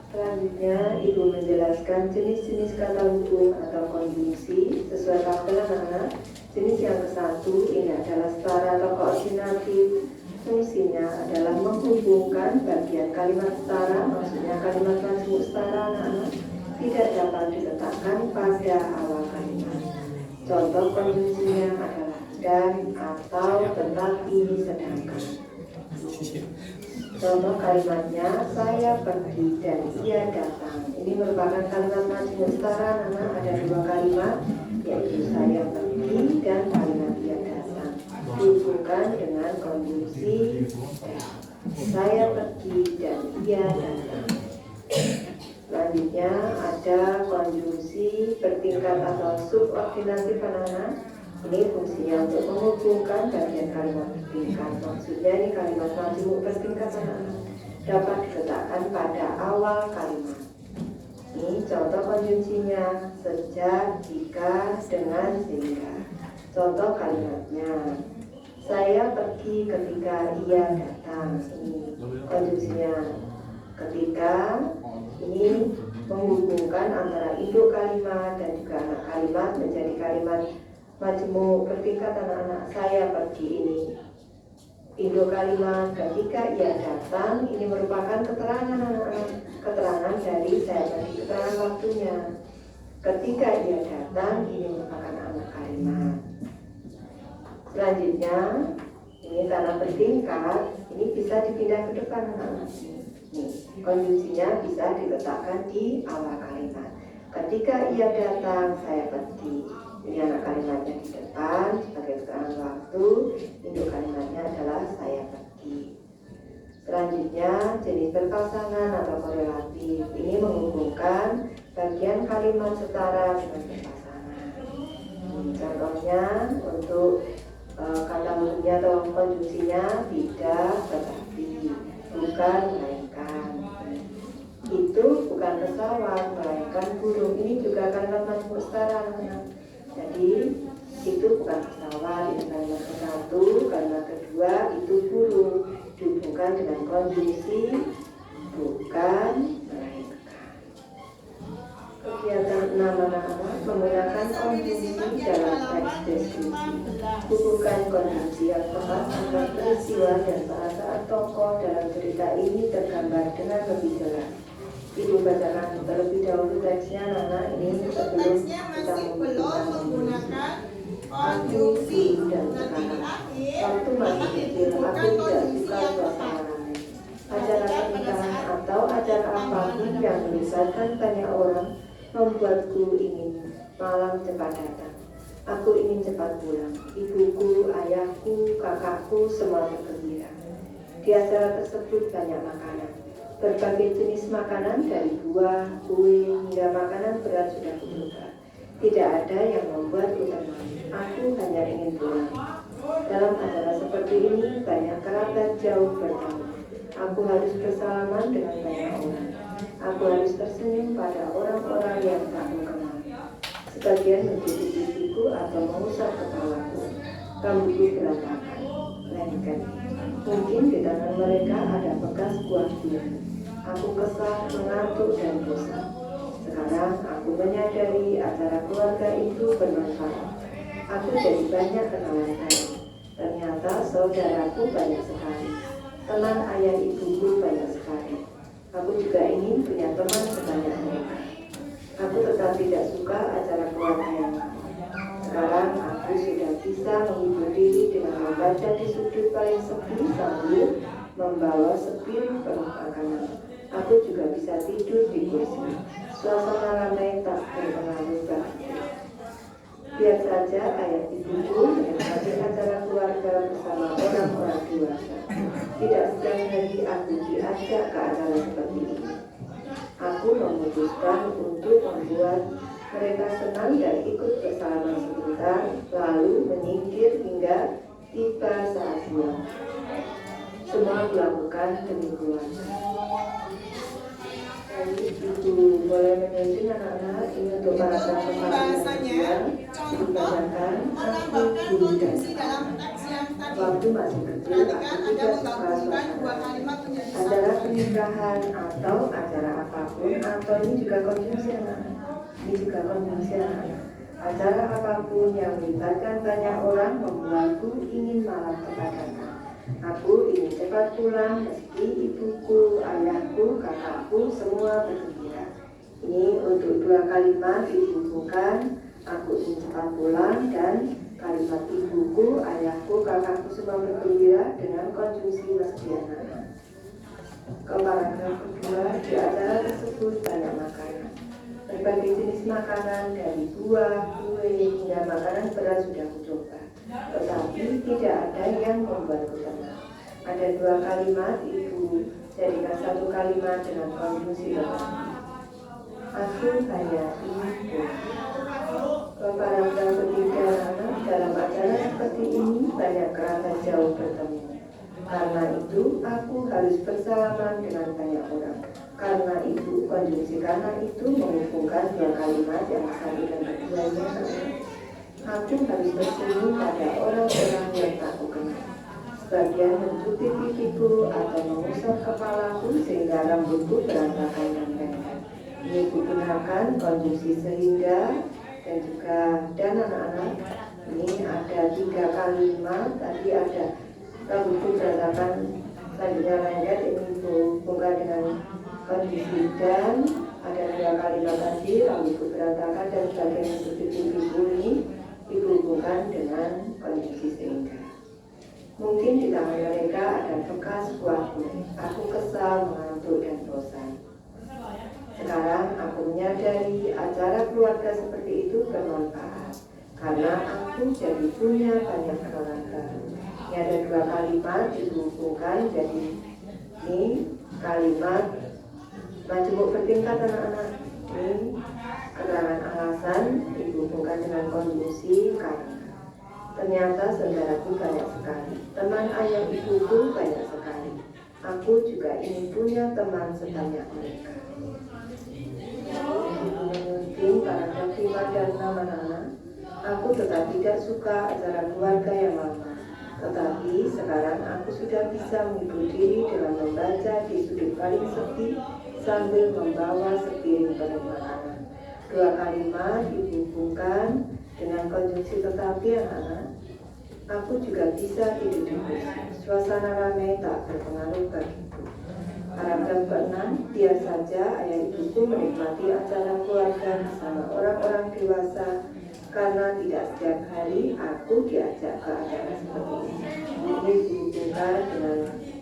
Selanjutnya, Ibu menjelaskan jenis-jenis kata hubung atau konjungsi sesuai tabel anak-anak. Jenis yang ke-1 ini adalah setara atau koordinatif. Fungsinya adalah menghubungkan bagian kalimat setara, maksudnya kalimat majemuk setara anak-anak tidak dapat diletakkan pada awal kalimat. Contoh konjungsinya adalah dan, atau, tetapi, sedangkan. Contoh kalimatnya, saya pergi dan ia datang. Ini merupakan kalimat majemuk setara, anak. Ada dua kalimat, yaitu saya pergi dan kalimat ia datang. Dihubungkan dengan konjungsi dan. Saya pergi dan ia datang. Selanjutnya ada konjungsi bertingkat atau subordinatif anak-anak. Ini fungsinya untuk menghubungkan bagian kalimat bertingkat. Maksudnya ini kalimat majemuk bertingkat anak-anak dapat diletakkan pada awal kalimat. Ini contoh konjungsinya sejak, jika, dengan, sehingga. Contoh kalimatnya, saya pergi ketika ia datang. Ini konjungsinya ketika. Ini menghubungkan antara induk kalimat dan juga anak kalimat menjadi kalimat majemuk bertingkat anak-anak. Saya pergi ini induk kalimat ketika ia datang. Ini merupakan keterangan anak-anak, keterangan dari saya pergi, keterangan waktunya. Ketika ia datang ini merupakan anak kalimat. Selanjutnya ini tanah bertingkat, ini bisa dipindah ke depan anak-anak. Konjungsinya bisa diletakkan di awal kalimat. Ketika ia datang saya pergi. Jadi anak kalimatnya di depan sebagai keterangan waktu, induk kalimatnya adalah saya pergi. Selanjutnya jenis berpasangan atau korelatif. Ini menghubungkan bagian kalimat setara dengan berpasangan. Contohnya untuk kata hubungnya atau konjungsinya tidak, tetapi, bukan, melainkan. Itu bukan pesawat, melainkan burung. Ini juga kalimat majemuk setara. Jadi itu bukan pesawat, ini kalimat ke-1, kalimat kedua itu burung, dihubungkan dengan konjungsi bukan, melainkan. Kegiatan 6 anak-anak menggunakan konjungsi dalam teks deskripsi. Hubungkan konjungsi yang tepat antara peristiwa dan saat tokoh dalam cerita ini tergambar dengan lebih jelas. Ibu bacakan terlebih dahulu teksnya Nana ini sebelum Teksnya kita belum menggunakan konjungsi dan nanti di sekarang. akhir Waktu masih kecil aku tidak suka suasana ramai. Acara yang melibatkan banyak orang membuatku ingin malam cepat datang. Aku ingin cepat pulang. Ibuku, ayahku, kakakku semua bergembira. Di acara tersebut banyak makanan. Berbagai jenis makanan dari buah, kue, hingga makanan berat sudah kucoba. Tidak ada yang membuatku tenang. Aku hanya ingin pulang. Dalam acara seperti ini banyak kerabat jauh bertemu. Aku harus bersalaman dengan banyak orang. Aku harus tersenyum pada orang-orang yang tak kukenal. Sebagian mencuci pipiku atau mengusap kepalaku. Rambutku berantakan, lengket. Mungkin di tangan mereka ada bekas buah-buahan. Aku kesal, mengantuk, dan bosan. Sekarang aku menyadari acara keluarga itu bermanfaat. Aku jadi banyak kenalan baru. Ternyata saudaraku banyak sekali. Teman ayah ibuku banyak sekali. Aku juga ingin punya teman sebanyak mereka. Aku tetap tidak suka acara keluarga yang lain. Sekarang aku sudah bisa menghibur diri dengan membaca di sudut paling sepi sambil membawa sepiring penuh makanan. Aku juga bisa tidur di kursi. Suasana ramai tak berpengaruh bagiku. Biar saja ayah ibuku menikmati acara keluarga bersama orang-orang dewasa. Tidak setiap hari aku diajak ke acara seperti ini. Aku memutuskan untuk membuat mereka senang dan ikut bersalaman sebentar, lalu menyingkir hingga tiba saat pulang. Semua kulakukan demi keluarga. Jadi ibu boleh menunjuk anak-anak ini untuk para Bahasanya dibacakan aku menambahkan guru dan konjungsi dalam teks yang tadi. waktu masih kecil Perhatikan aku Anda tidak suka menggabungkan dua suasana kalimat menjadi acara satu. pernikahan atau acara apapun, atau ini juga konjungsi anak-anak. Ini juga konjungsi anak-anak. Acara apapun yang melibatkan banyak orang membuatku ingin malam cepat datang. Aku ingin cepat pulang meski ibuku, ayahku, kakakku semua bergembira. Ini untuk dua kalimat dihubungkan, aku ingin cepat pulang, dan kalimat ibuku, ayahku, kakakku semua bergembira dengan konjungsi meski anak-anak. Ke paragraf kedua, di acara tersebut banyak makanan. Berbagai jenis makanan dari buah, kue, hingga makanan berat sudah kucoba. Tetapi tidak ada yang membuatku tenang. Ada dua kalimat, ibu jadikan satu kalimat dengan konjungsi tetapi. Aku hanya ingin pulang. Ke paragraf ketiga, dalam acara seperti ini banyak kerabat jauh bertemu. Karena itu aku harus bersalaman dengan banyak orang. Karena itu, konjungsi karena itu menghubungkan dua kalimat yang satu dan keduanya. Aku harus bersenyum pada orang-orang yang tak kukenal. Sebagian mencubit pipiku atau mengusap kepalaku sehingga rambutku berantakan dan lengket. Ini digunakan konjungsi sehingga dan anak-anak. Ini ada tiga kalimat. Tadi ada rambutku berantakan, selanjutnya lengket. Ini dihubungkan dengan konjungsi dan. Ada dua kalimat tadi, rambutku berantakan dan sebagian mencubit pipiku ini dihubungkan dengan konjungsi sehingga. Mungkin di tangan mereka ada bekas buah kue. Aku kesal, mengantuk, dan bosan. Sekarang aku menyadari acara keluarga seperti itu bermanfaat karena aku jadi punya banyak kenalan baru. Ini ada dua kalimat dihubungkan jadi ini kalimat majemuk bertingkat anak-anak. Ini keterangan alasan dihubungkan dengan konjungsi karena. Ternyata saudaraku banyak sekali, teman ayah ibuku banyak sekali. Aku juga ingin punya teman sebanyak mereka. Menyunting paragraf 5 dan 6 anak-anak. Aku tetap tidak suka acara keluarga yang lama. Tetapi sekarang aku sudah bisa menghibur diri dengan membaca di sudut paling sepi sambil membawa sepiring penuh makanan. Dua kalimat dihubungkan dengan konjungsi tetapi anak-anak. Aku juga bisa tidur di kursi. Suasana ramai tak berpengaruh bagiku. Paragraf ke-6, biar saja ayah ibuku menikmati acara keluarga bersama orang-orang dewasa karena tidak setiap hari aku diajak ke acara seperti ini. Ini dihubungkan dengan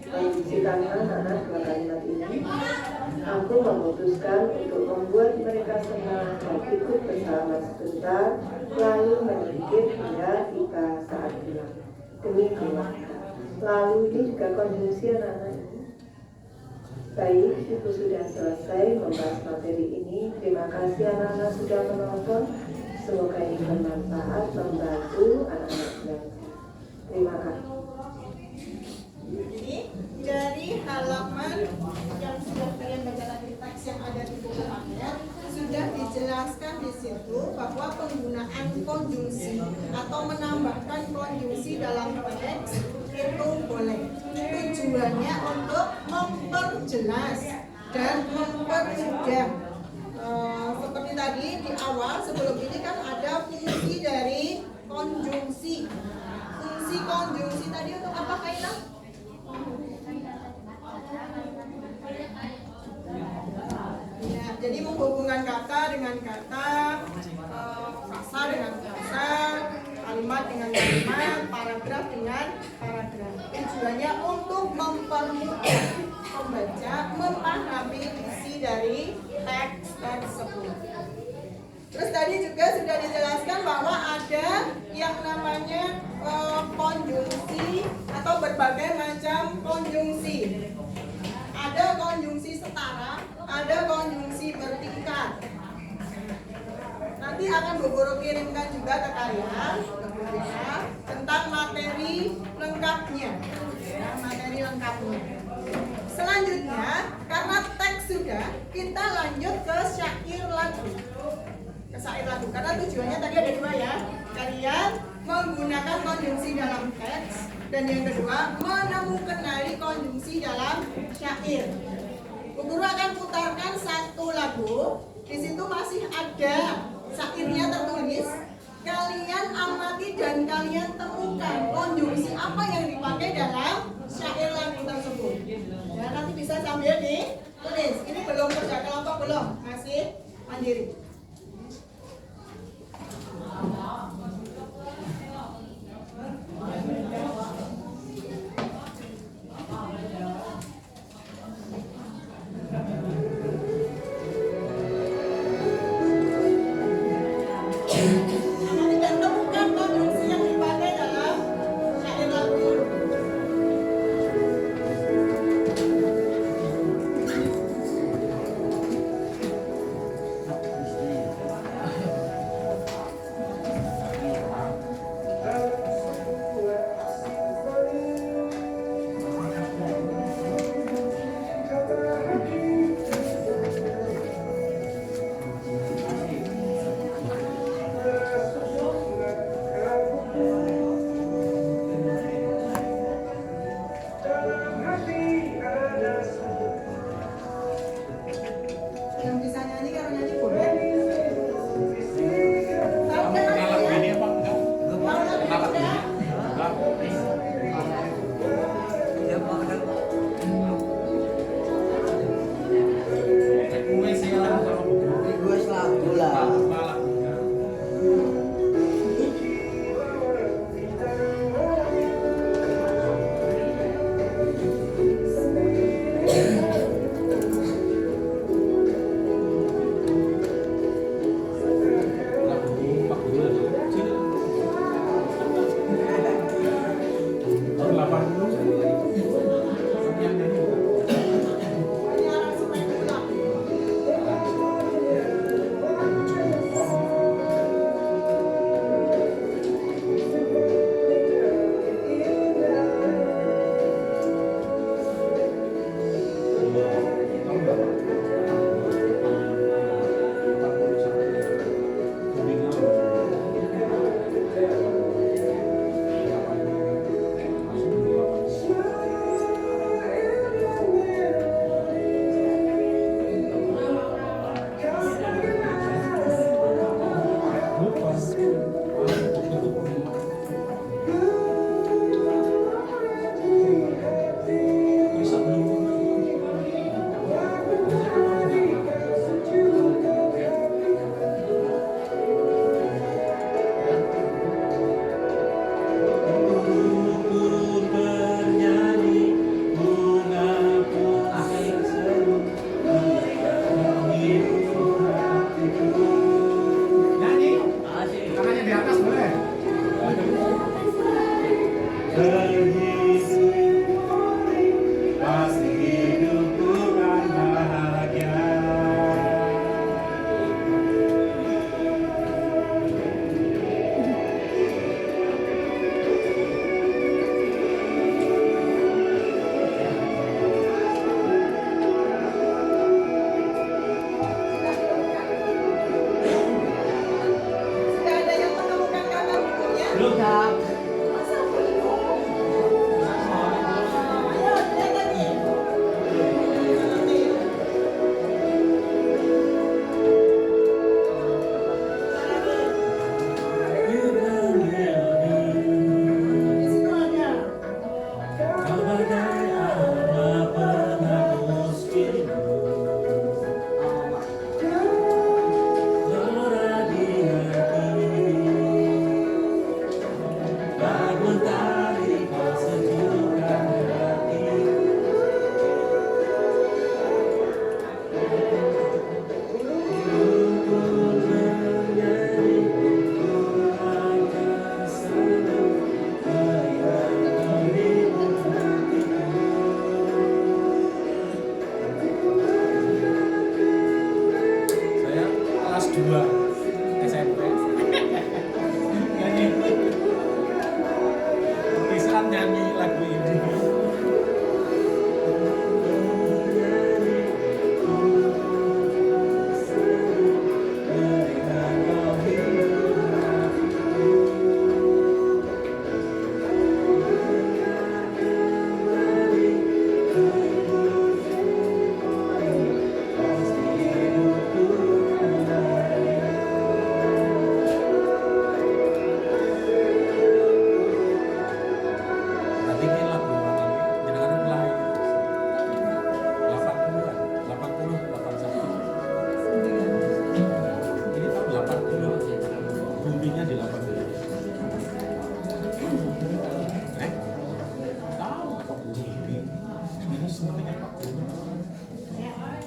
konjungsi karena anak dua kalimat ini. Aku memutuskan untuk membuat mereka senang dan ikut bersalaman sebentar, lalu menyingkir hingga tiba saat pulang. Demi keluarga. Lalu ini juga konjungsi anak-anak ini. Baik, Ibu sudah selesai membahas materi ini. Terima kasih anak-anak sudah menonton. Semoga ini bermanfaat membantu anak-anak belajar. Terima kasih. Jadi dari halaman yang sudah kalian baca tadi, teks yang ada di buku paket sudah dijelaskan di situ bahwa penggunaan konjungsi atau menambahkan konjungsi dalam teks itu boleh. Tujuannya untuk memperjelas dan mempermudah. Seperti tadi di awal sebelum ini kan ada fungsi dari konjungsi. Fungsi konjungsi tadi untuk apa, Kaila? Ya, jadi menghubungkan kata dengan kata, frasa dengan frasa, kalimat dengan kalimat, paragraf dengan paragraf. Tujuannya untuk mempermudah pembaca memahami isi dari teks tersebut. Terus tadi juga sudah dijelaskan bahwa ada yang namanya konjungsi atau berbagai macam konjungsi. Ada konjungsi setara, ada konjungsi bertingkat. Nanti akan Bu Guru kirimkan juga ke kalian tentang materi lengkapnya. Ya, materi lengkapnya. Selanjutnya, karena teks sudah, kita lanjut ke syair lagu. Ke syair lagu, karena tujuannya tadi ada dua ya. Kalian menggunakan konjungsi dalam teks, dan yang kedua menemukan konjungsi dalam syair. Bu Guru akan putarkan satu lagu. Di situ masih ada syairnya tertulis. Kalian amati dan kalian temukan konjungsi apa yang dipakai dalam syair lagu tersebut. Ya, nanti bisa sambil ditulis. Ini belum kerja kelompok, belum, masih mandiri.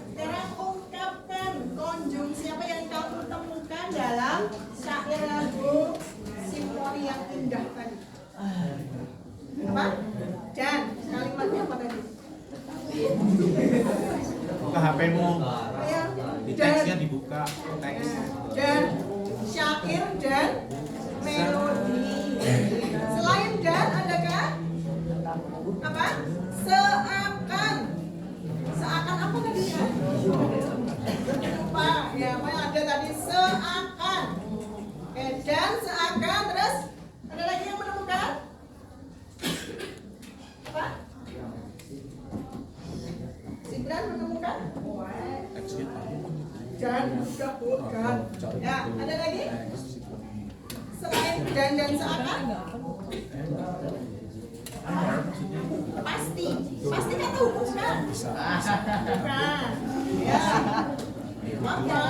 Sekarang ungkapkan konjungsi apa yang kamu temukan dalam syair lagu simfoni yang indah tadi. Apa? Dan kalimatnya apa tadi? Buka HP-mu. Ya, Di teksnya dibuka teks. dan syair dan melodi. Selain dan adakah apa? Seakan. Seakan apa tadi ya? Lupa. Ya, apa yang ada tadi? Seakan. Oke, dan seakan terus ada lagi yang menemukan? Apa? Sibran menemukan? Teksnya Dan juga bukan. Ya, ada lagi? Selain dan seakan? Pasti kan tahu bukan? Bukan. Ya. Apa?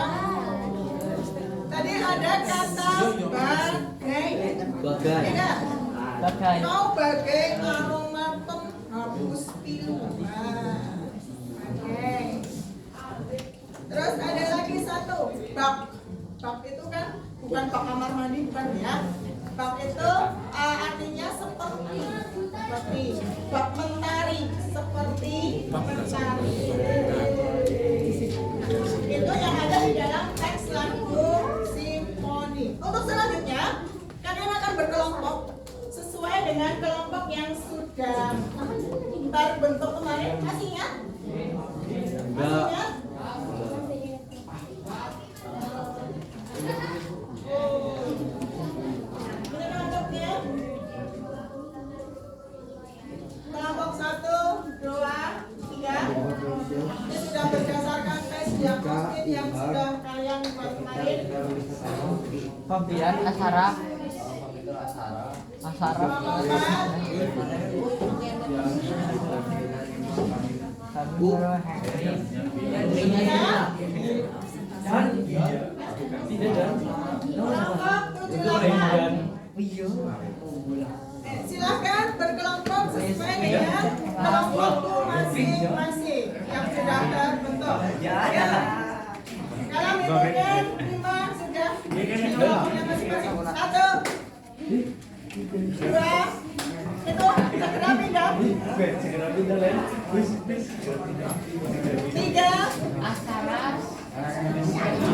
Tadi ada kata bagai. Bagai. Tidak? Bagai. Kau bagai aroma penghapus pilu. Nah, oke. Terus ada lagi satu, bak. Bak itu kan bukan bak kamar mandi, bukan ya. Bak itu artinya seperti bak mentari, seperti mentari. Itu yang ada di dalam teks lagu simfoni. Untuk selanjutnya, kalian akan berkelompok sesuai dengan kelompok yang sudah terbentuk kemarin. Masih ingat? Masih ingat? Ini kelompoknya. Kelompok 1, 2, 3. Ini sudah berdasarkan tes diagnostik yang sudah kalian buat kemarin. Fabian Asaraf Kelompok 78. Silakan berkelompok sesuai dengan kelompokku masing-masing yang sudah terbentuk. Ya. Kalau mengikuti 5 sudah kelompoknya masing-masing. 1, 2, itu segera pindah. 3, Asaraf 4,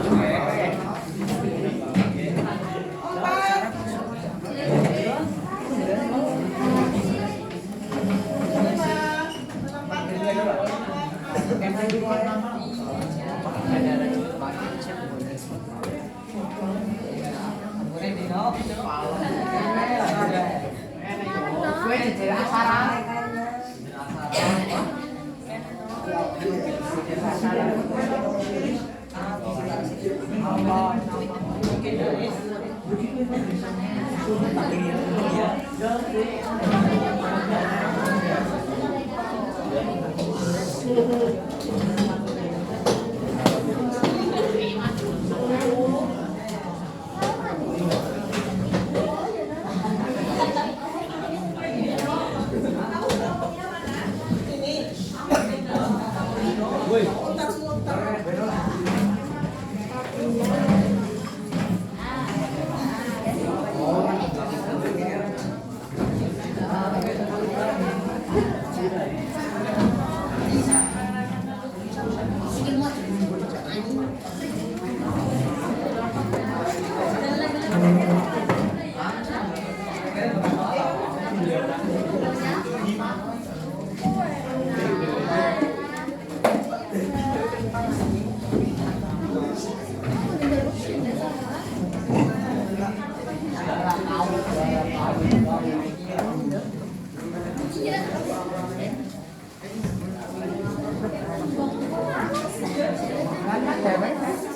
Mana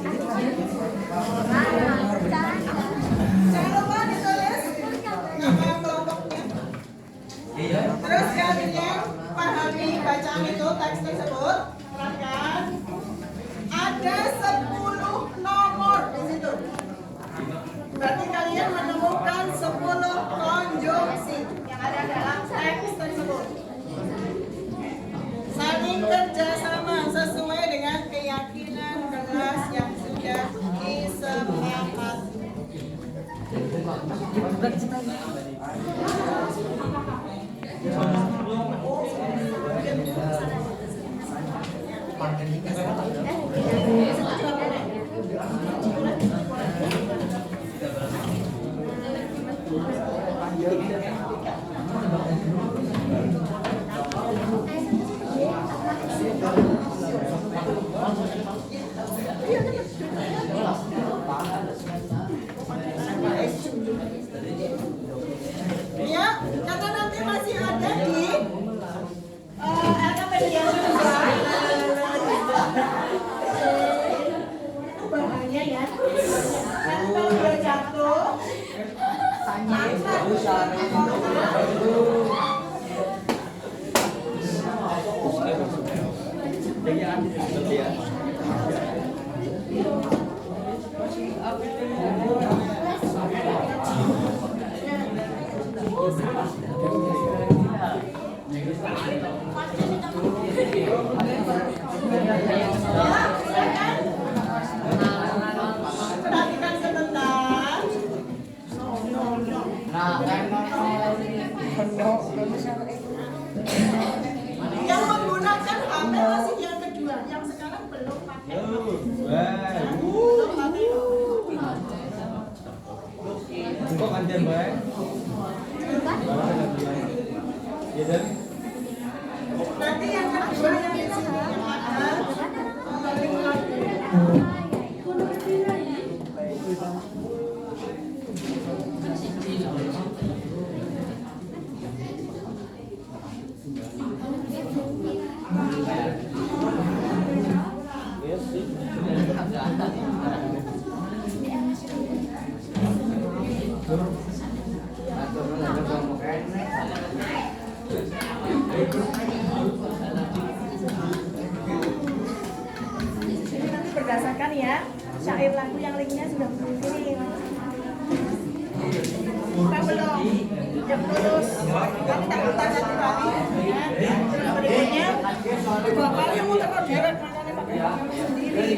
Ya, karena nanti masih ada di LKPDIA juga. Bahaya ya. Kan kalau dia jatuh, perhatikan sebentar. Yang menggunakan HP masih yang kedua, yang sekarang belum pakai. Belum pakai. Kok kandian baik? Ya dan Nanti yang kedua yang di sini yang ada paling lagi. Nanti berdasarkan ya syair lagu yang linknya sudah kirim. Kita belum yang lulus nanti tak bertanya kembali ya. Terus berikutnya bapaknya mau terus deret makanya pakai bapaknya sendiri.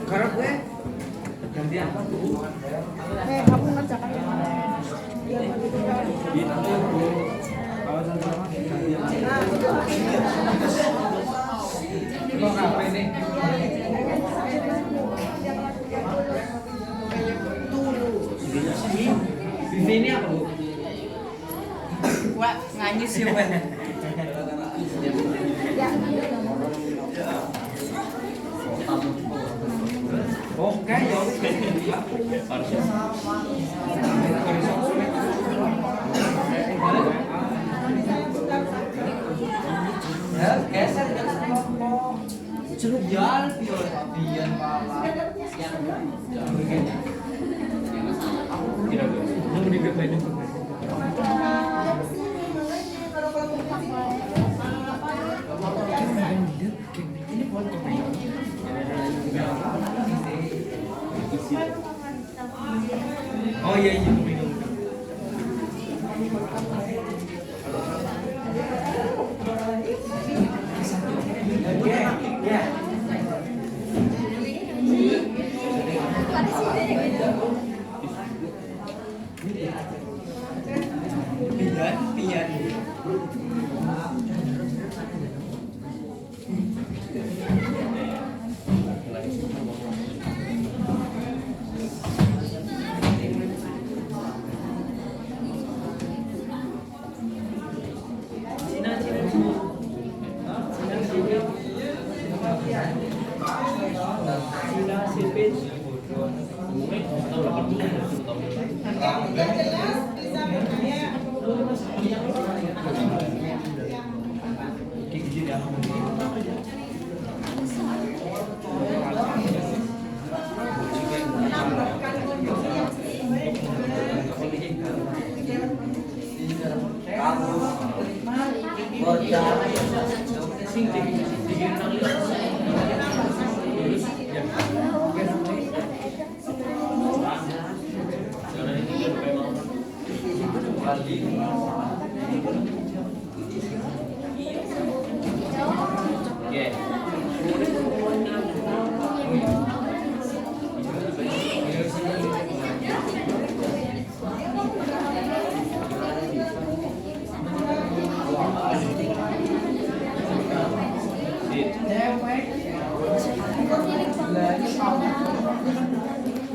karena gue ganti apa tuh? Kamu ngerjakan kemarin. Biar begitu kan. Nah, Kok apa ini? Ini apa bu? Wah, nganyis ya, Wen. Oke, ya ya geser jeruk jalan pion pala tidak mau digapain itu ini foto oh iya iya minum ya pian yang jelas bisa bertanya.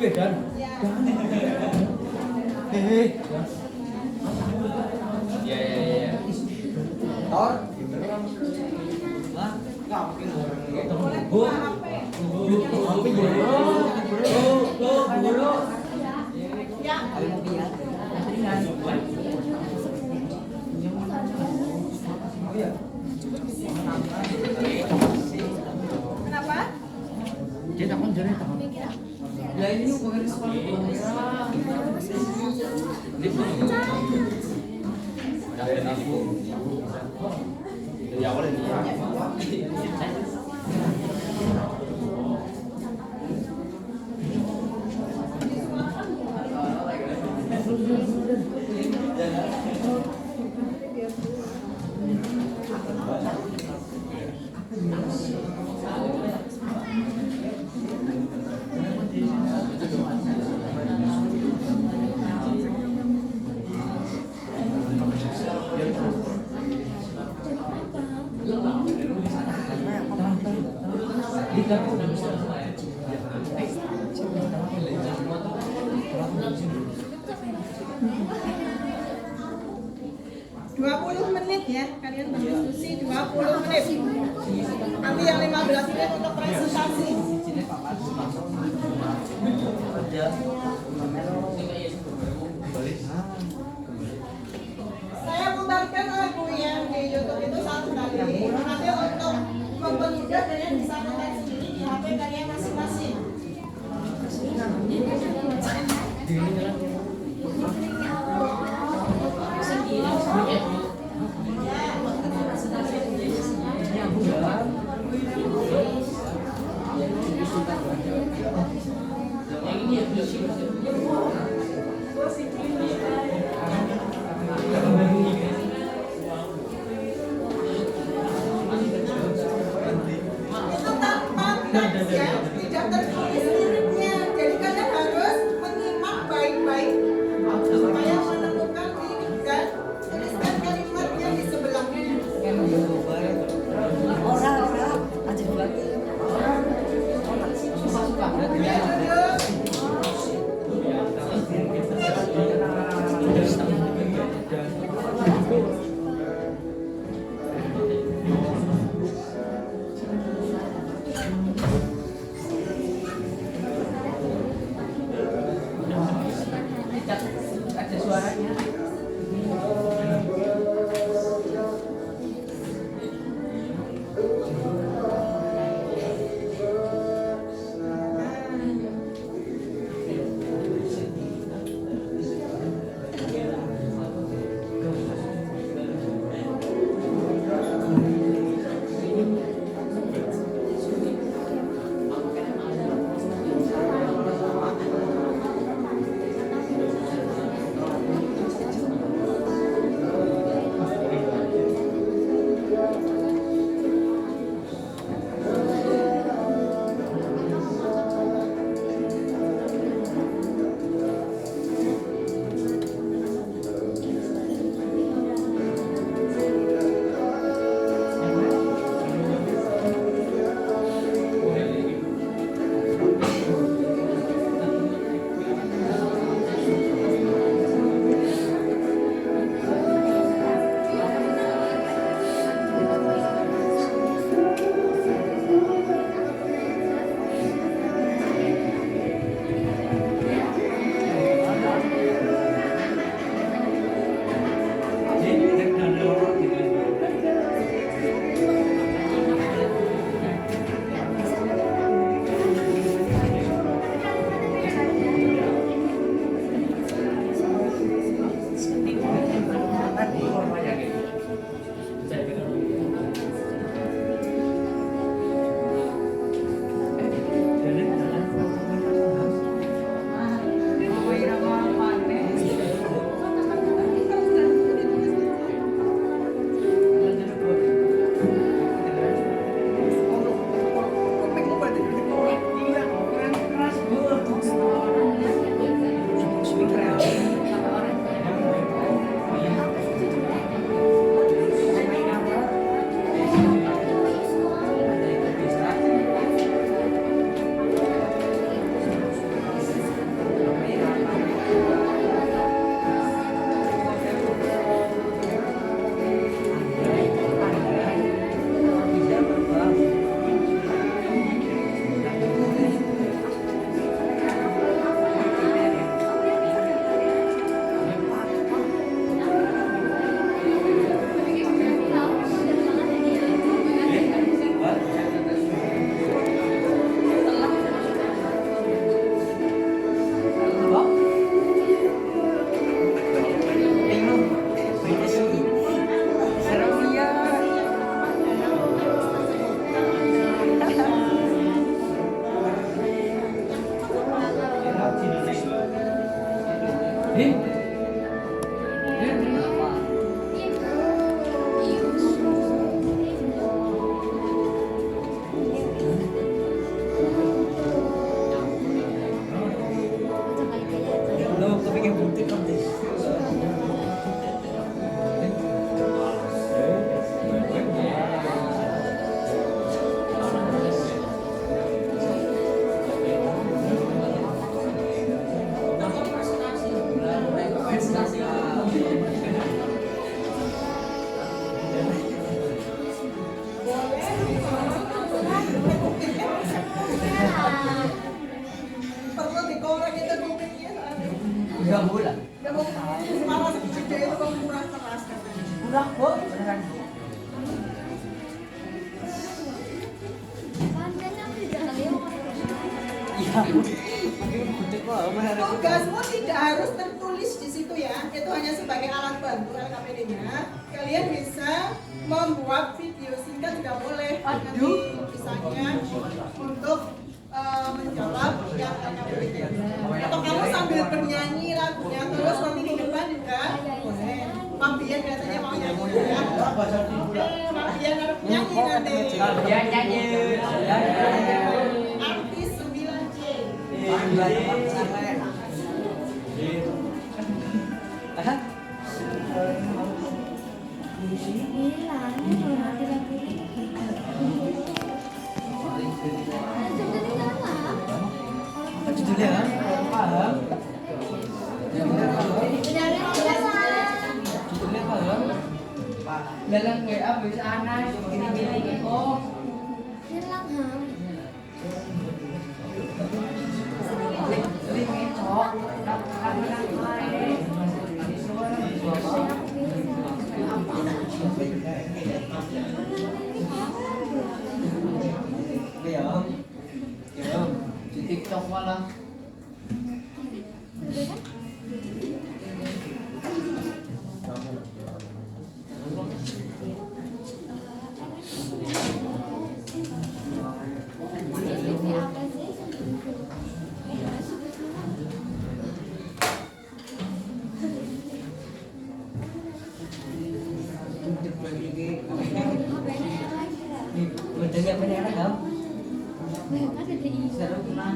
Beda. Ya ya ya. Tor. Hah? Enggak mungkin orang gitu. Bu. Ya. Kenapa? Dia takon jare takon. Ya ini bukan sekolah. Dan aku dari awal ini menit ya, kalian berdiskusi 20 menit. Nanti yang 15 menit untuk presentasi. Saya putarkan lagu yang di YouTube itu satu kali. Nanti untuk mempermudah kalian bisa nonton sendiri di HP kalian masing-masing. Itu tanpa teks ya, tidak tertulis liriknya. Jadi kalian harus menyimak baik-baik supaya menemukan lirik dan tuliskan kalimatnya di sebelahnya. Ya, duduk. Enggak bola. Udah mau malah segede itu kok murah keras katanya. Murah kok, beneran. Iya. Gede kok, beneran. Tugasmu tidak harus tertulis di situ ya, itu hanya sebagai alat bantu LKPD-nya. Kalian bisa membuat video singkat juga boleh. Nanti misalnya untuk menjawab yang LKPD. Atau kamu sambil bernyanyi lagunya terus nanti di depan juga boleh. Mampian biasanya mau nyanyi ya. Oke, Mampian harus nyanyi nanti. Dia nyanyi. Artis 9C. Judulnya kan? Paham? Judulnya paham? Dalam WA bisa anak gini-gini kok. Di TikTok malah. Bedanya apa nih kan? Seru kan?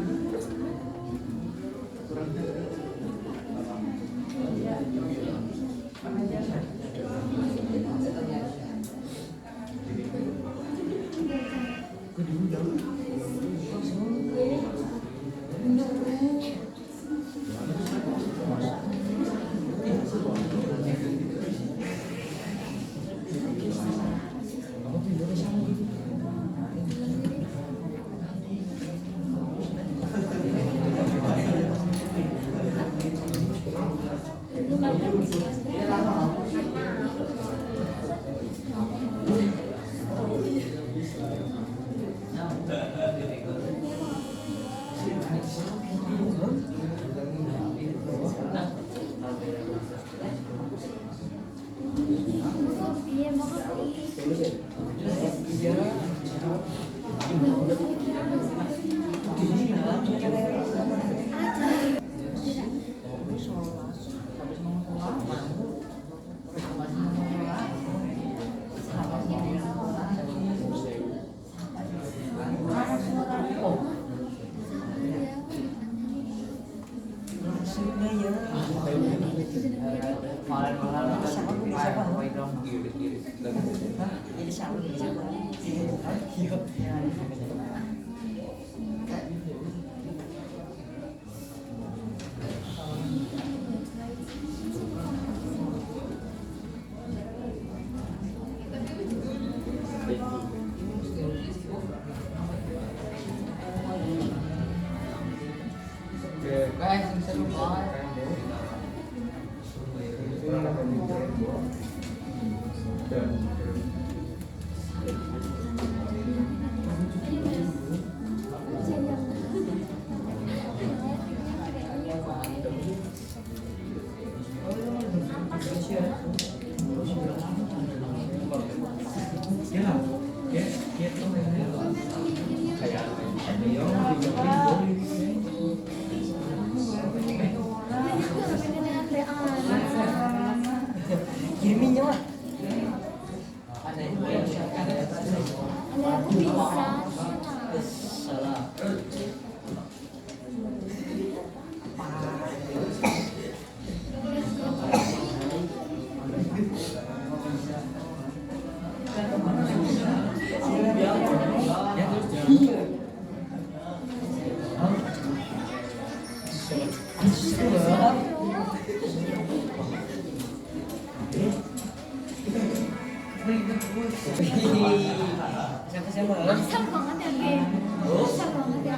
Siapa? Masam banget ya, Be. Masam banget ya.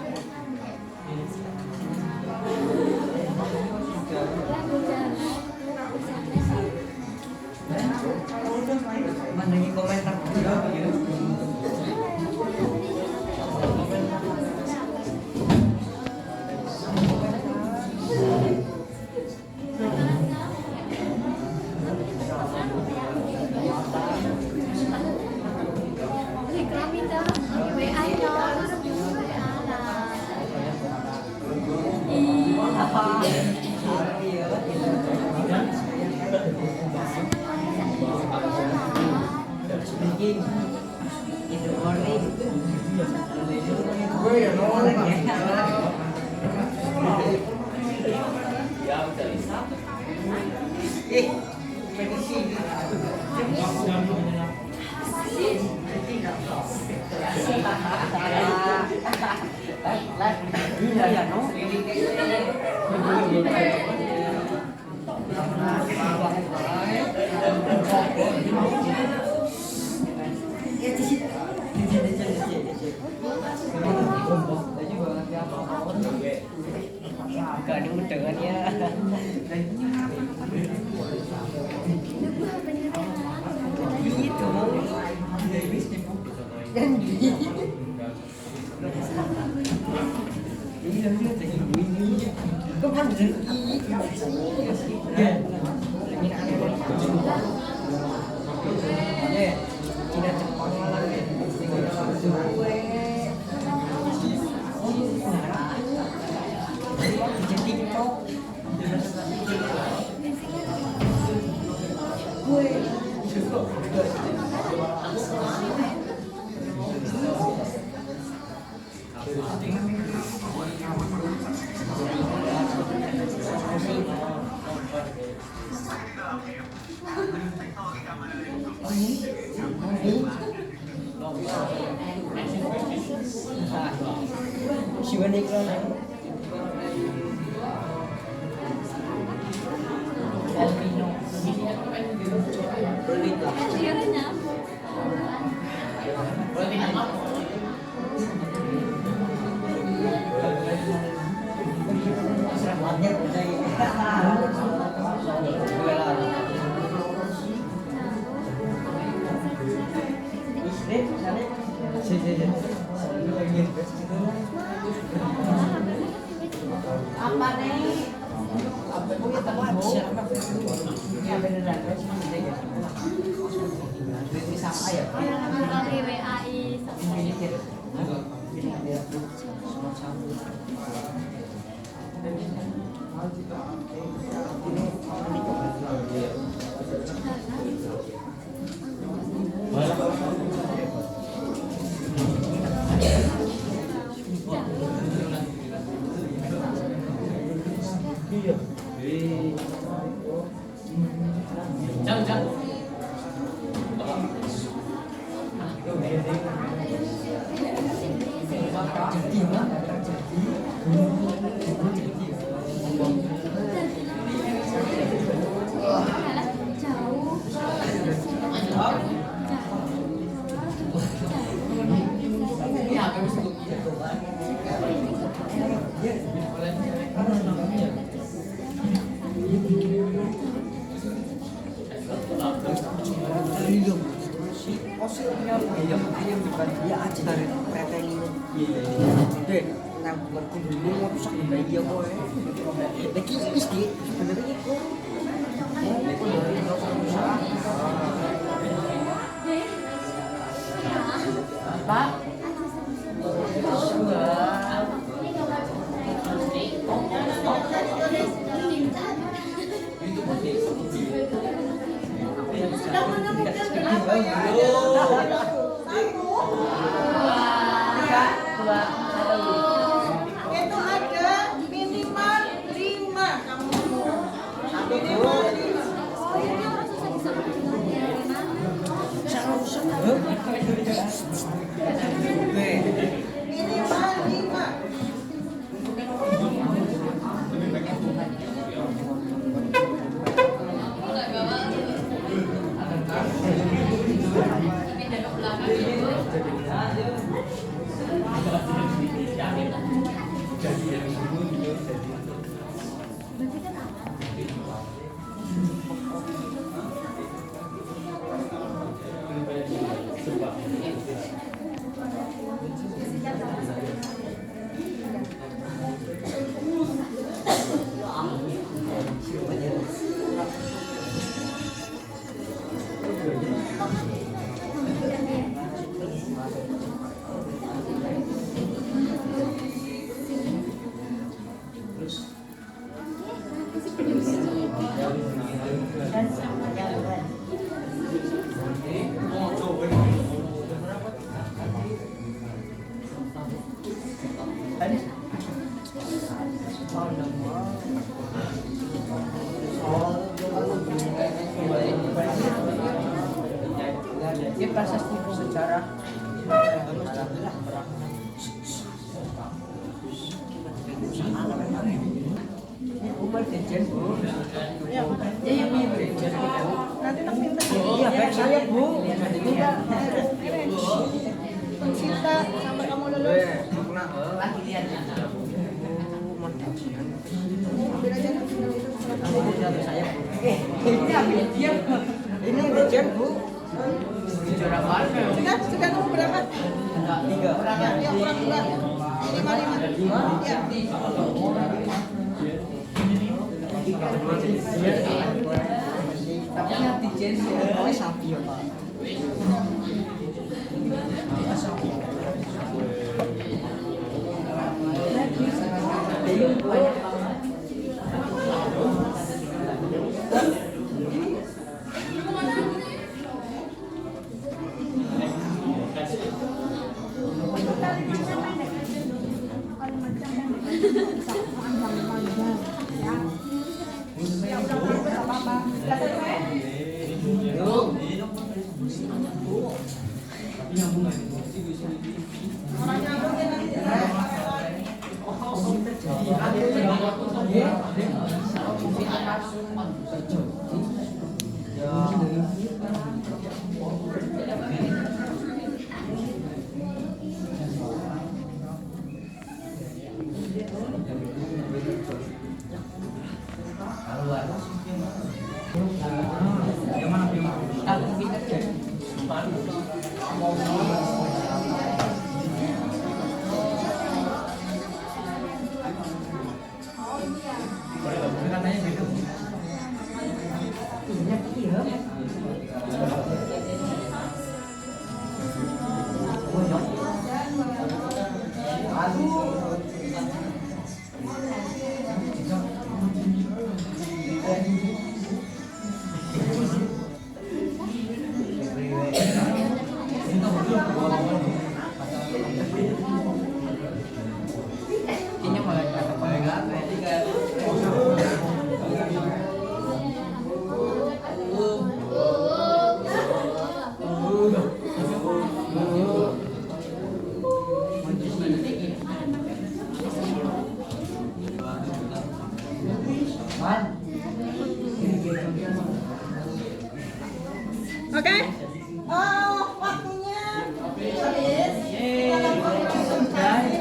Speaking in the morning. Gak ada undangannya. Gitu. Dan gitu. Kok kan Cina Jepang lagi. TikTok. Siapa nih kalau Elvino Berlita Apa nih? Melalui WAI dia aja dari preteli deh nang buku dulu aku sak dia kowe lagi wis di sebenarnya iku Pak Itu ada minimal 5 kamu. Minimal 5. Minimal 5. Dejen, Bu. Ya, Dejen. nanti tak minta. Iya, baik saya, Bu. Minta. Pencinta sampai kamu lulus. Lagi lihat. Ambil aja itu setelah Saya, Bu. Ini ambil dia. Ini Dejen, Bu. sudah kamu berapa? 3. Ya, kurang 2. 5. Ya. Tapi yang Dejen oh sapi ya, Pak. Oke. Oh, waktunya habis. Kita lakukan presentasi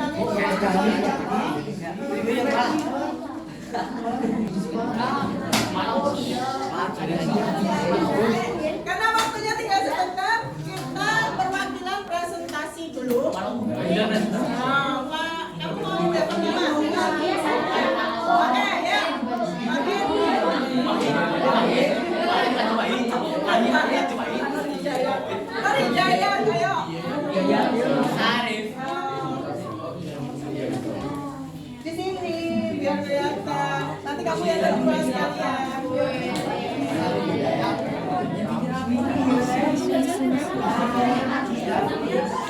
karena waktunya tinggal sebentar, kita perwakilan presentasi dulu. Nah, Pak, kamu mau dapat nama? Oke, ya. Mari Jaya, ayo. Di sini biar kelihatan. Nanti kamu yang berdua sekalian.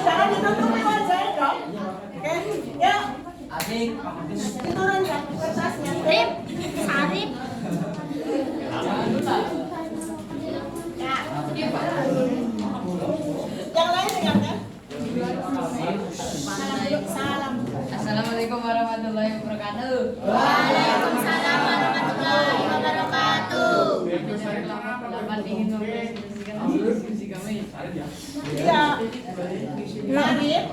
Jangan ditutupi wajahnya dong. Oke, ya. Turun ya kertasnya. Sarip, Sarip. Yang lain dengarkan. Salam dulu, salam. Assalamualaikum warahmatullahi wabarakatuh. Waalaikumsalam warahmatullahi wabarakatuh. Selamat ingin mempresentasikan diskusi kami. Iya. Arif.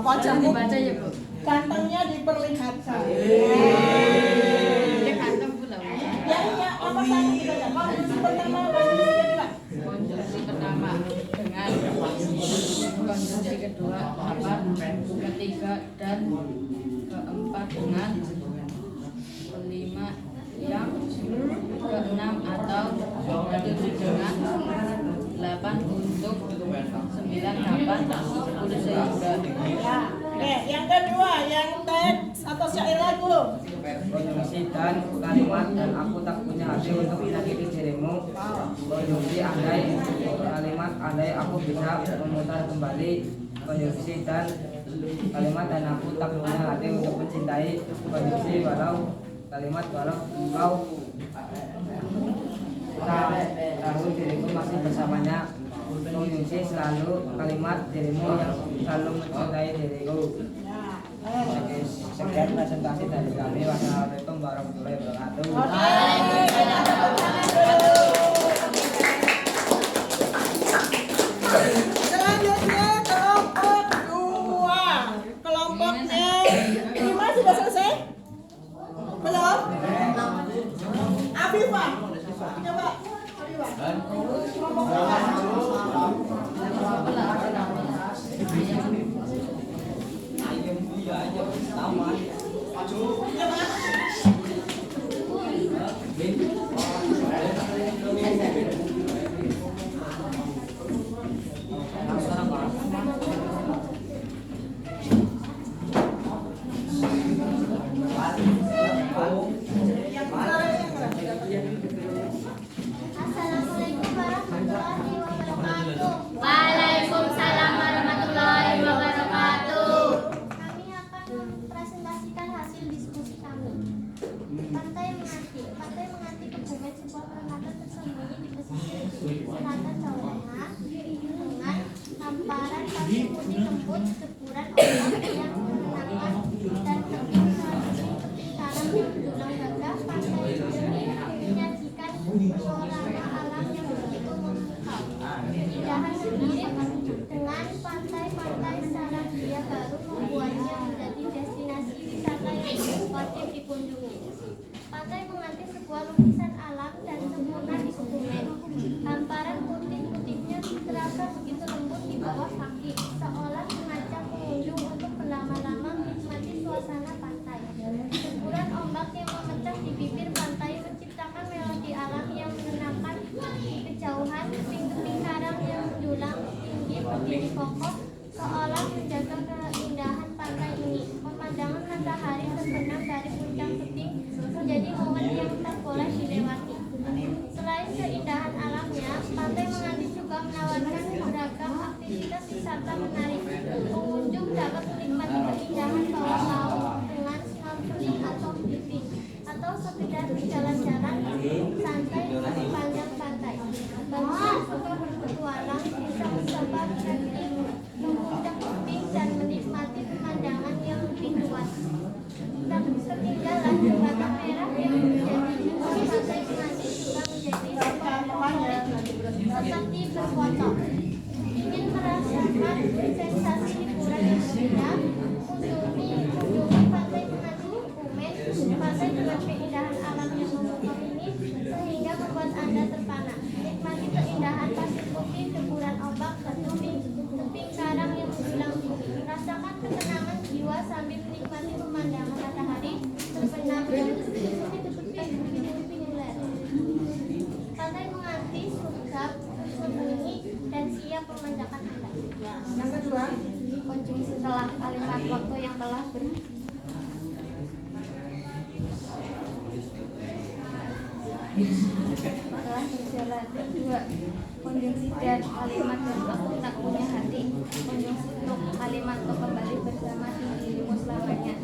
Wajahmu Dibaca ya, Bu. gantengnya diperlihatkan. Dia ganteng pula. Ya iya, apa satu kita lihat. Konjungsi pertama apa kedua? Konjungsi pertama dengan, konjungsi kedua apa, ketiga dan keempat dengan, kelima yang, keenam atau ketujuh dengan, 8 untuk, 9 kapan, 10 sehingga. Ya. Oke, yang kedua, yang teks atau syair lagu. Konjungsi dan kalimat dan aku tak punya hati untuk menyakiti dirimu. Konjungsi andai kalimat andai aku bisa memutar kembali. Konjungsi dan kalimat dan aku tak punya hati untuk mencintai. Konjungsi walau kalimat walau engkau tahu diriku masih bersamanya. Konjungsi selalu kalimat dirimu yang selalu mencintai diriku. Ya. Sekian presentasi dari kami. Wassalamualaikum warahmatullahi wabarakatuh. Selanjutnya kelompok 2. Kelompoknya 5 sudah selesai? Belum? Afifah. Coba. Afifah. Kelompok Assalamualaikum warahmatullahi wabarakatuh. Waalaikumsalam warahmatullahi wabarakatuh. Kami akan mempresentasikan hasil diskusi kami. Pantai Menganti Kebumen, sebuah peranakan tersembunyi di pesisir selatan Jawa Tengah dengan hamparan pasir putih lembut, deburan ombak yang menenangkan dan tebing karang yang menjulang gagah. Pantai ini menyajikan pesona alam yang begitu memukau. Keindahan sendiri dengan pantai-pantai Selandia Baru membuatnya menjadi destinasi wisata yang wajib dikunjungi. Pantai Menganti sebuah lukisan alam dan sempurna di Kebumen. Hamparan putih-putihnya terasa begitu lembut di bawah kaki, seolah mengajak pengunjung untuk berlama-lama menikmati suasana pantai. Semburan ombak yang memecah di bibir pantai menciptakan melodi alam yang menenangkan. Di kejauhan, tebing-tebing karang yang menjulang tinggi berdiri kokoh, seolah menjaga keindahan pantai ini. Pemandangan matahari terbenam dari puncak tebing menjadi momen yang tak boleh dilewati. Selain keindahan alamnya, Pantai Menganti juga menawarkan beragam aktivitas wisata menarik. Pengunjung dapat menikmati keindahan bawah laut dengan snorkeling atau diving, atau sekedar berjalan-jalan santai di sepanjang pantai. Bagi yang suka berpetualang, bisa mencoba trekking, memuncak tebing dan menikmati pemandangan yang lebih luas. Ketinggalan jembatan merah yang menjadi ikon Pantai Menganti juga menjadi sebuah favorit seperti berfoto. Ingin merasakan sensasi hiburan yang berbeda, kunjungi Pantai Menganti Kebumen. Pantai dengan keindahan alam yang memukau ini sehingga membuat Anda terpana. Nikmati keindahan pasir putih, deburan ombak, dan tebing karang yang menjulang tinggi. Rasakan ketenangan jiwa sambil menikmati pemandangan matahari terbenam di tepi-tepi ler. Pantai Menganti sugap, bersembunyi, dan siap memanjakan Anda. yang kedua. Kunjungi setelah kalimat waktu yang telah setelah berjalan. Kedua, kunjungi dan kalimat dan aku tak punya hati. Kunjungi untuk kalimat untuk kembali bersama dirimu selamanya.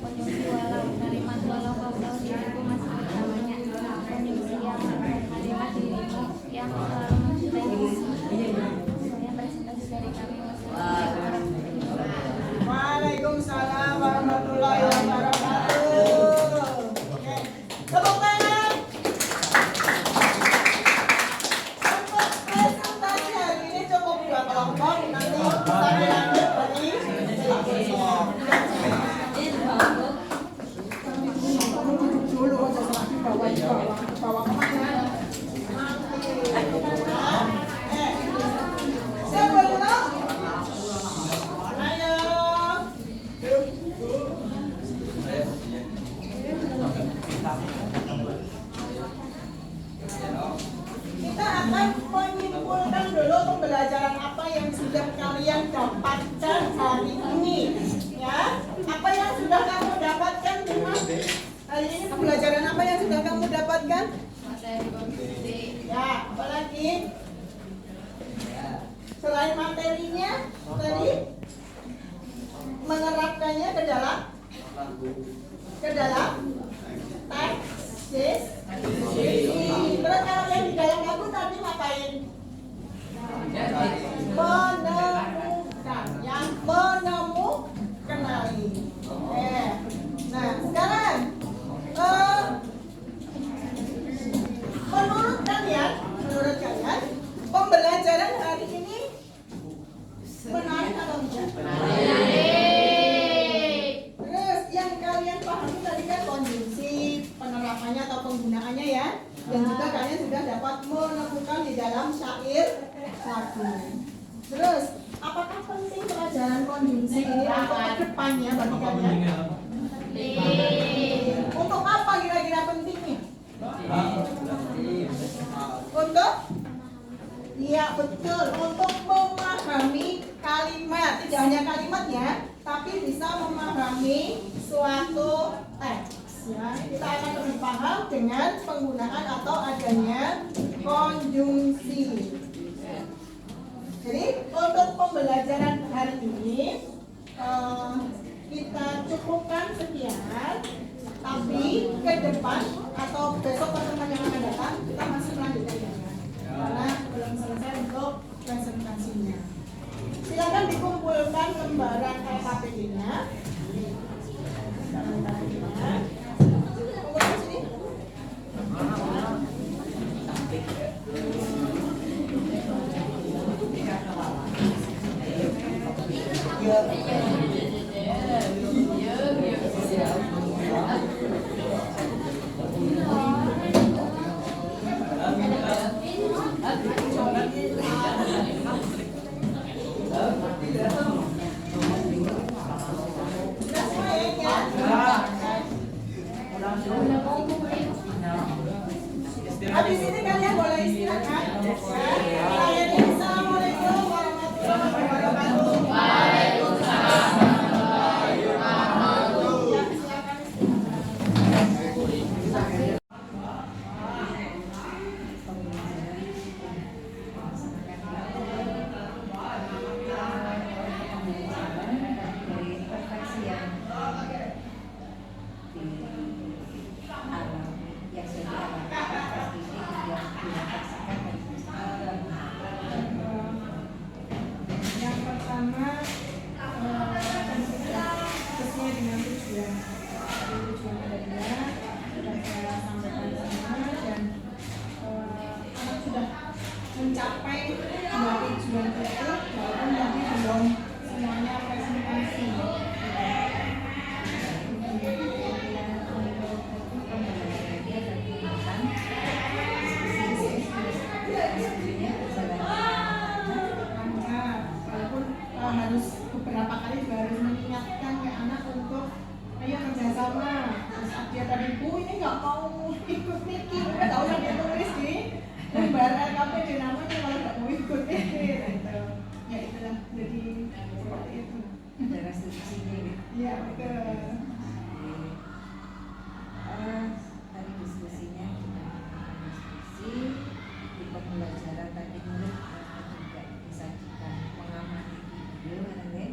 Kunjungi walau kalimat walau kau tahu diriku masih bersamanya. Kunjungi yang kalimat dirimu yang selalu mencintaimu. Saya presentasi dari kami. Waalaikumsalam warahmatullahi wabarakatuh. Oke. Tepuk tangan. Untuk presentasi hari ini cukup 2 kelompok. Nanti kita lanjut lagi. Dulu aja lagi bawa kemana? Siapa dulu? Ayo. Kita akan menyimpulkan dulu pembelajaran apa yang sudah kalian dapatkan hari ini, ya. Apa yang sudah kamu dapatkan, Bima? Hari ini pembelajaran apa yang sudah kamu dapatkan? Ya, apa lagi? Selain materinya, tadi menerapkannya ke dalam teks. Terus kalau yang di dalam lagu tadi ngapain? Menemukan, yang menemu kenali. pembelajaran konjungsi ini untuk kedepannya bagi kalian? Untuk apa kira-kira pentingnya? Untuk? Iya betul, untuk memahami kalimat, tidak hanya kalimatnya, tapi bisa memahami suatu teks. Ya, kita akan lebih paham dengan penggunaan atau adanya konjungsi. Jadi untuk pembelajaran hari ini kita cukupkan sekian, tapi ke depan atau besok pertemuan yang akan datang kita masih melanjutkan karena belum selesai untuk presentasinya. Silakan dikumpulkan lembaran LKPD-nya. Kumpulkan sini. Habis ini kalian boleh istirahat. Assalamualaikum warahmatullahi wabarakatuh. Yang pertama sesuai dengan tujuan. Tujuan ada dua, sudah saya sampaikan di sana dan anak sudah mencapai dua tujuan tersebut walaupun tapi belum semuanya presentasi. Harus beberapa kali juga harus mengingatkan ke anak untuk ayo kerjasama. Terus dia tadi bu ini nggak mau ikut mikir, nggak tahu sampai tulis di lembar LKPD namanya kalau nggak mau ikut mikir. Gitu. Ya itulah jadi seperti itu. Ada restriksinya gitu. Iya betul. Tadi diskusinya kita diskusi di pembelajaran tadi murid juga disajikan mengamati video mencari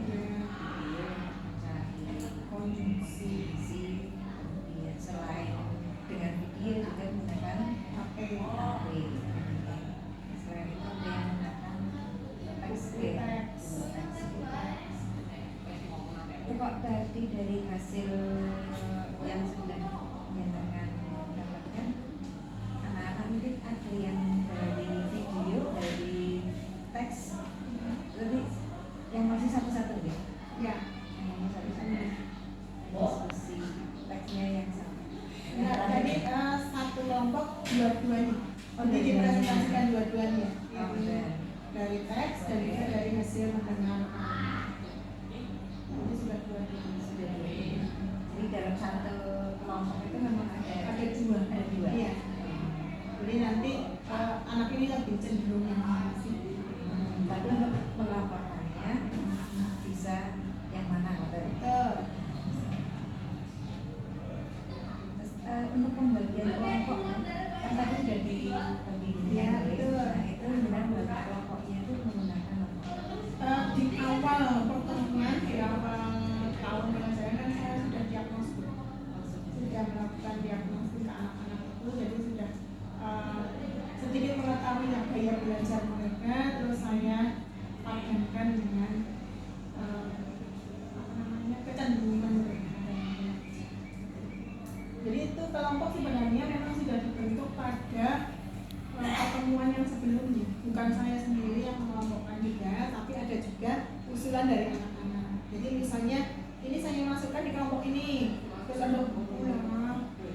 konjungsi, kemudian selain dengan video juga menggunakan HP. Selain itu ada yang menggunakan teks. Itu kok tadi dari hasil yang sudah dinyatakan mendapatkan anak-anak mungkin ada yang dari video, dari teks, jadi yang masih satu-satu deh. Ya. Yang masih satu-satu diskusi teksnya yang sama. Nah, jadi satu kelompok dua-duanya. Jadi dipresentasikan dua-duanya. Dari teks dan juga dari hasil mendengar. Ini sudah dua-duanya. Jadi dalam satu kelompok itu memang ada dua. Iya. Jadi nanti anak ini lebih cenderung yang masih. Tapi untuk melaporkannya bisa yang mana? Betul. Terus untuk pembagian kelompok kan tadi sudah dibagi. Ya betul. Nah itu benar bagi kelompoknya itu menggunakan apa? Di awal pertemuan di awal tahun pelajaran kan saya sudah diagnostik, sudah melakukan diagnostik ke anak-anak itu, jadi sudah sedikit mengetahui yang gaya belajar mereka, terus saya padankan dengan kecenderungan mereka. Jadi itu kelompok sebenarnya memang sudah dibentuk pada pertemuan yang sebelumnya, bukan saya sendiri yang mengelompokkan juga, tapi ada juga usulan dari anak-anak. Jadi misalnya ini saya masukkan di kelompok ini, terus ada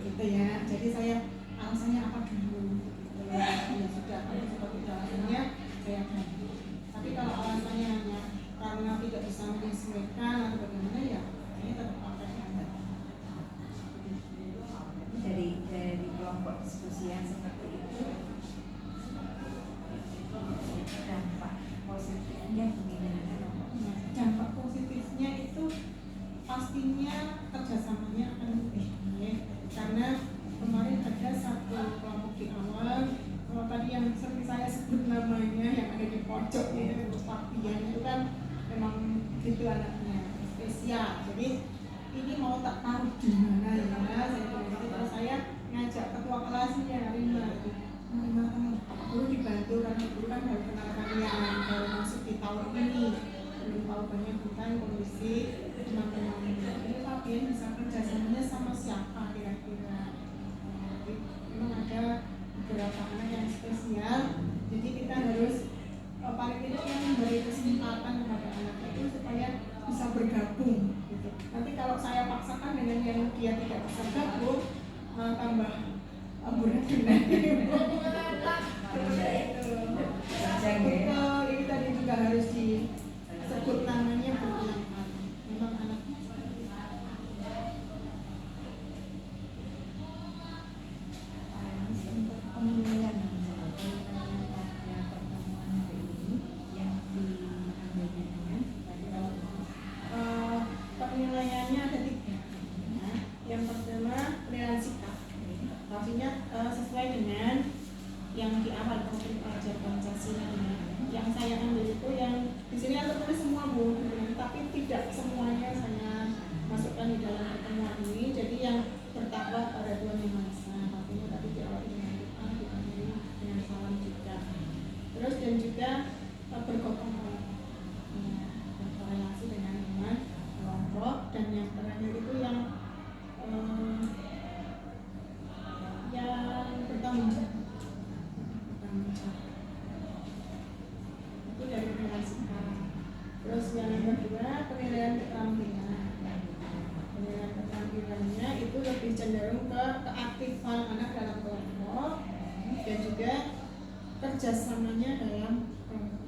gitu ya. Jadi saya alasannya apa dulu? Gitu. Ya sudah, kalau seperti alasannya saya ganti. Tapi kalau alasannya hanya karena tidak bisa gitu anaknya spesial. Jadi ini mau tak taruh di mana ya, saya bilang gitu. Terus saya ngajak ketua kelasnya Rima, apa perlu dibantu karena dulu kan baru kenal kalian, baru masuk di tahun ini, belum tahu banyak tentang kondisi teman-teman ini. Kalian bisa kerjasamanya sama siapa kira-kira? Jadi memang ada beberapa anak yang spesial, jadi kita harus paling tidak yang memberi kesempatan kepada anak itu supaya bisa bergabung gitu. Nanti kalau saya paksakan dengan yang dia tidak bisa gabung, tambah berat dengan betul, ini tadi juga harus disebut namanya berulang kali. Memang anak Pemilihan pada pertemuan hari ini yang diambil dengan penilaiannya ada 3. Nah, yang pertama penilaian sikap, artinya sesuai dengan yang di awal topik pelajar Pancasila. Yang saya ambil itu yang di sini ada tulis semua Bu, tapi tidak semuanya saya masukkan di dalam pertemuan ini. Jadi yang bertakwa pada Tuhan Yang Maha Esa, artinya tadi diawali dengan doa, diakhiri dengan salam juga. Terus dan juga bergotong royong, berkorelasi dengan iman kelompok. Dan yang terakhir itu yang bertanggung jawab. Itu dari penilaian sikap. Terus yang kedua penilaian keterampilan. Penilaian keterampilannya itu lebih cenderung ke keaktifan anak dalam kelompok dan juga kerjasamanya dalam kelompok.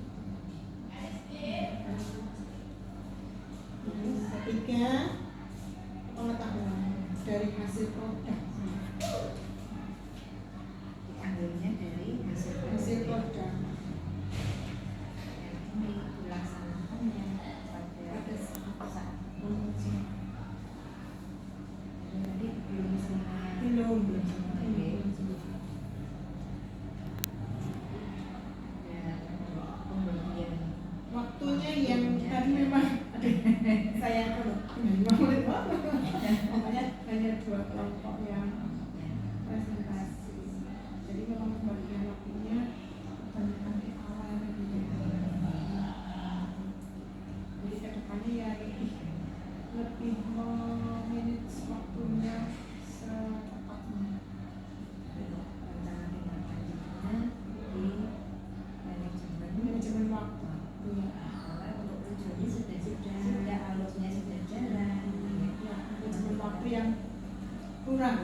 Ketiga, pengetahuan dari hasil produk. diambilnya dari Hasil produk. ini dilaksanakannya pada saat jadi belum semuanya Belum. pembagian Waktunya yang tadi memang saya kalau 5 menit makanya hanya 2 kelompok yang presentasi. Jadi memang pembagian waktunya kebanyakan di awal tadi. Jadi ke depannya ya lebih memanage waktunya secepatnya. rancangan tindak lanjutnya di Manajemen waktu. Iya. kalau untuk tujuannya sudah alurnya sudah jalan Ya, manajemen waktu yang kurang.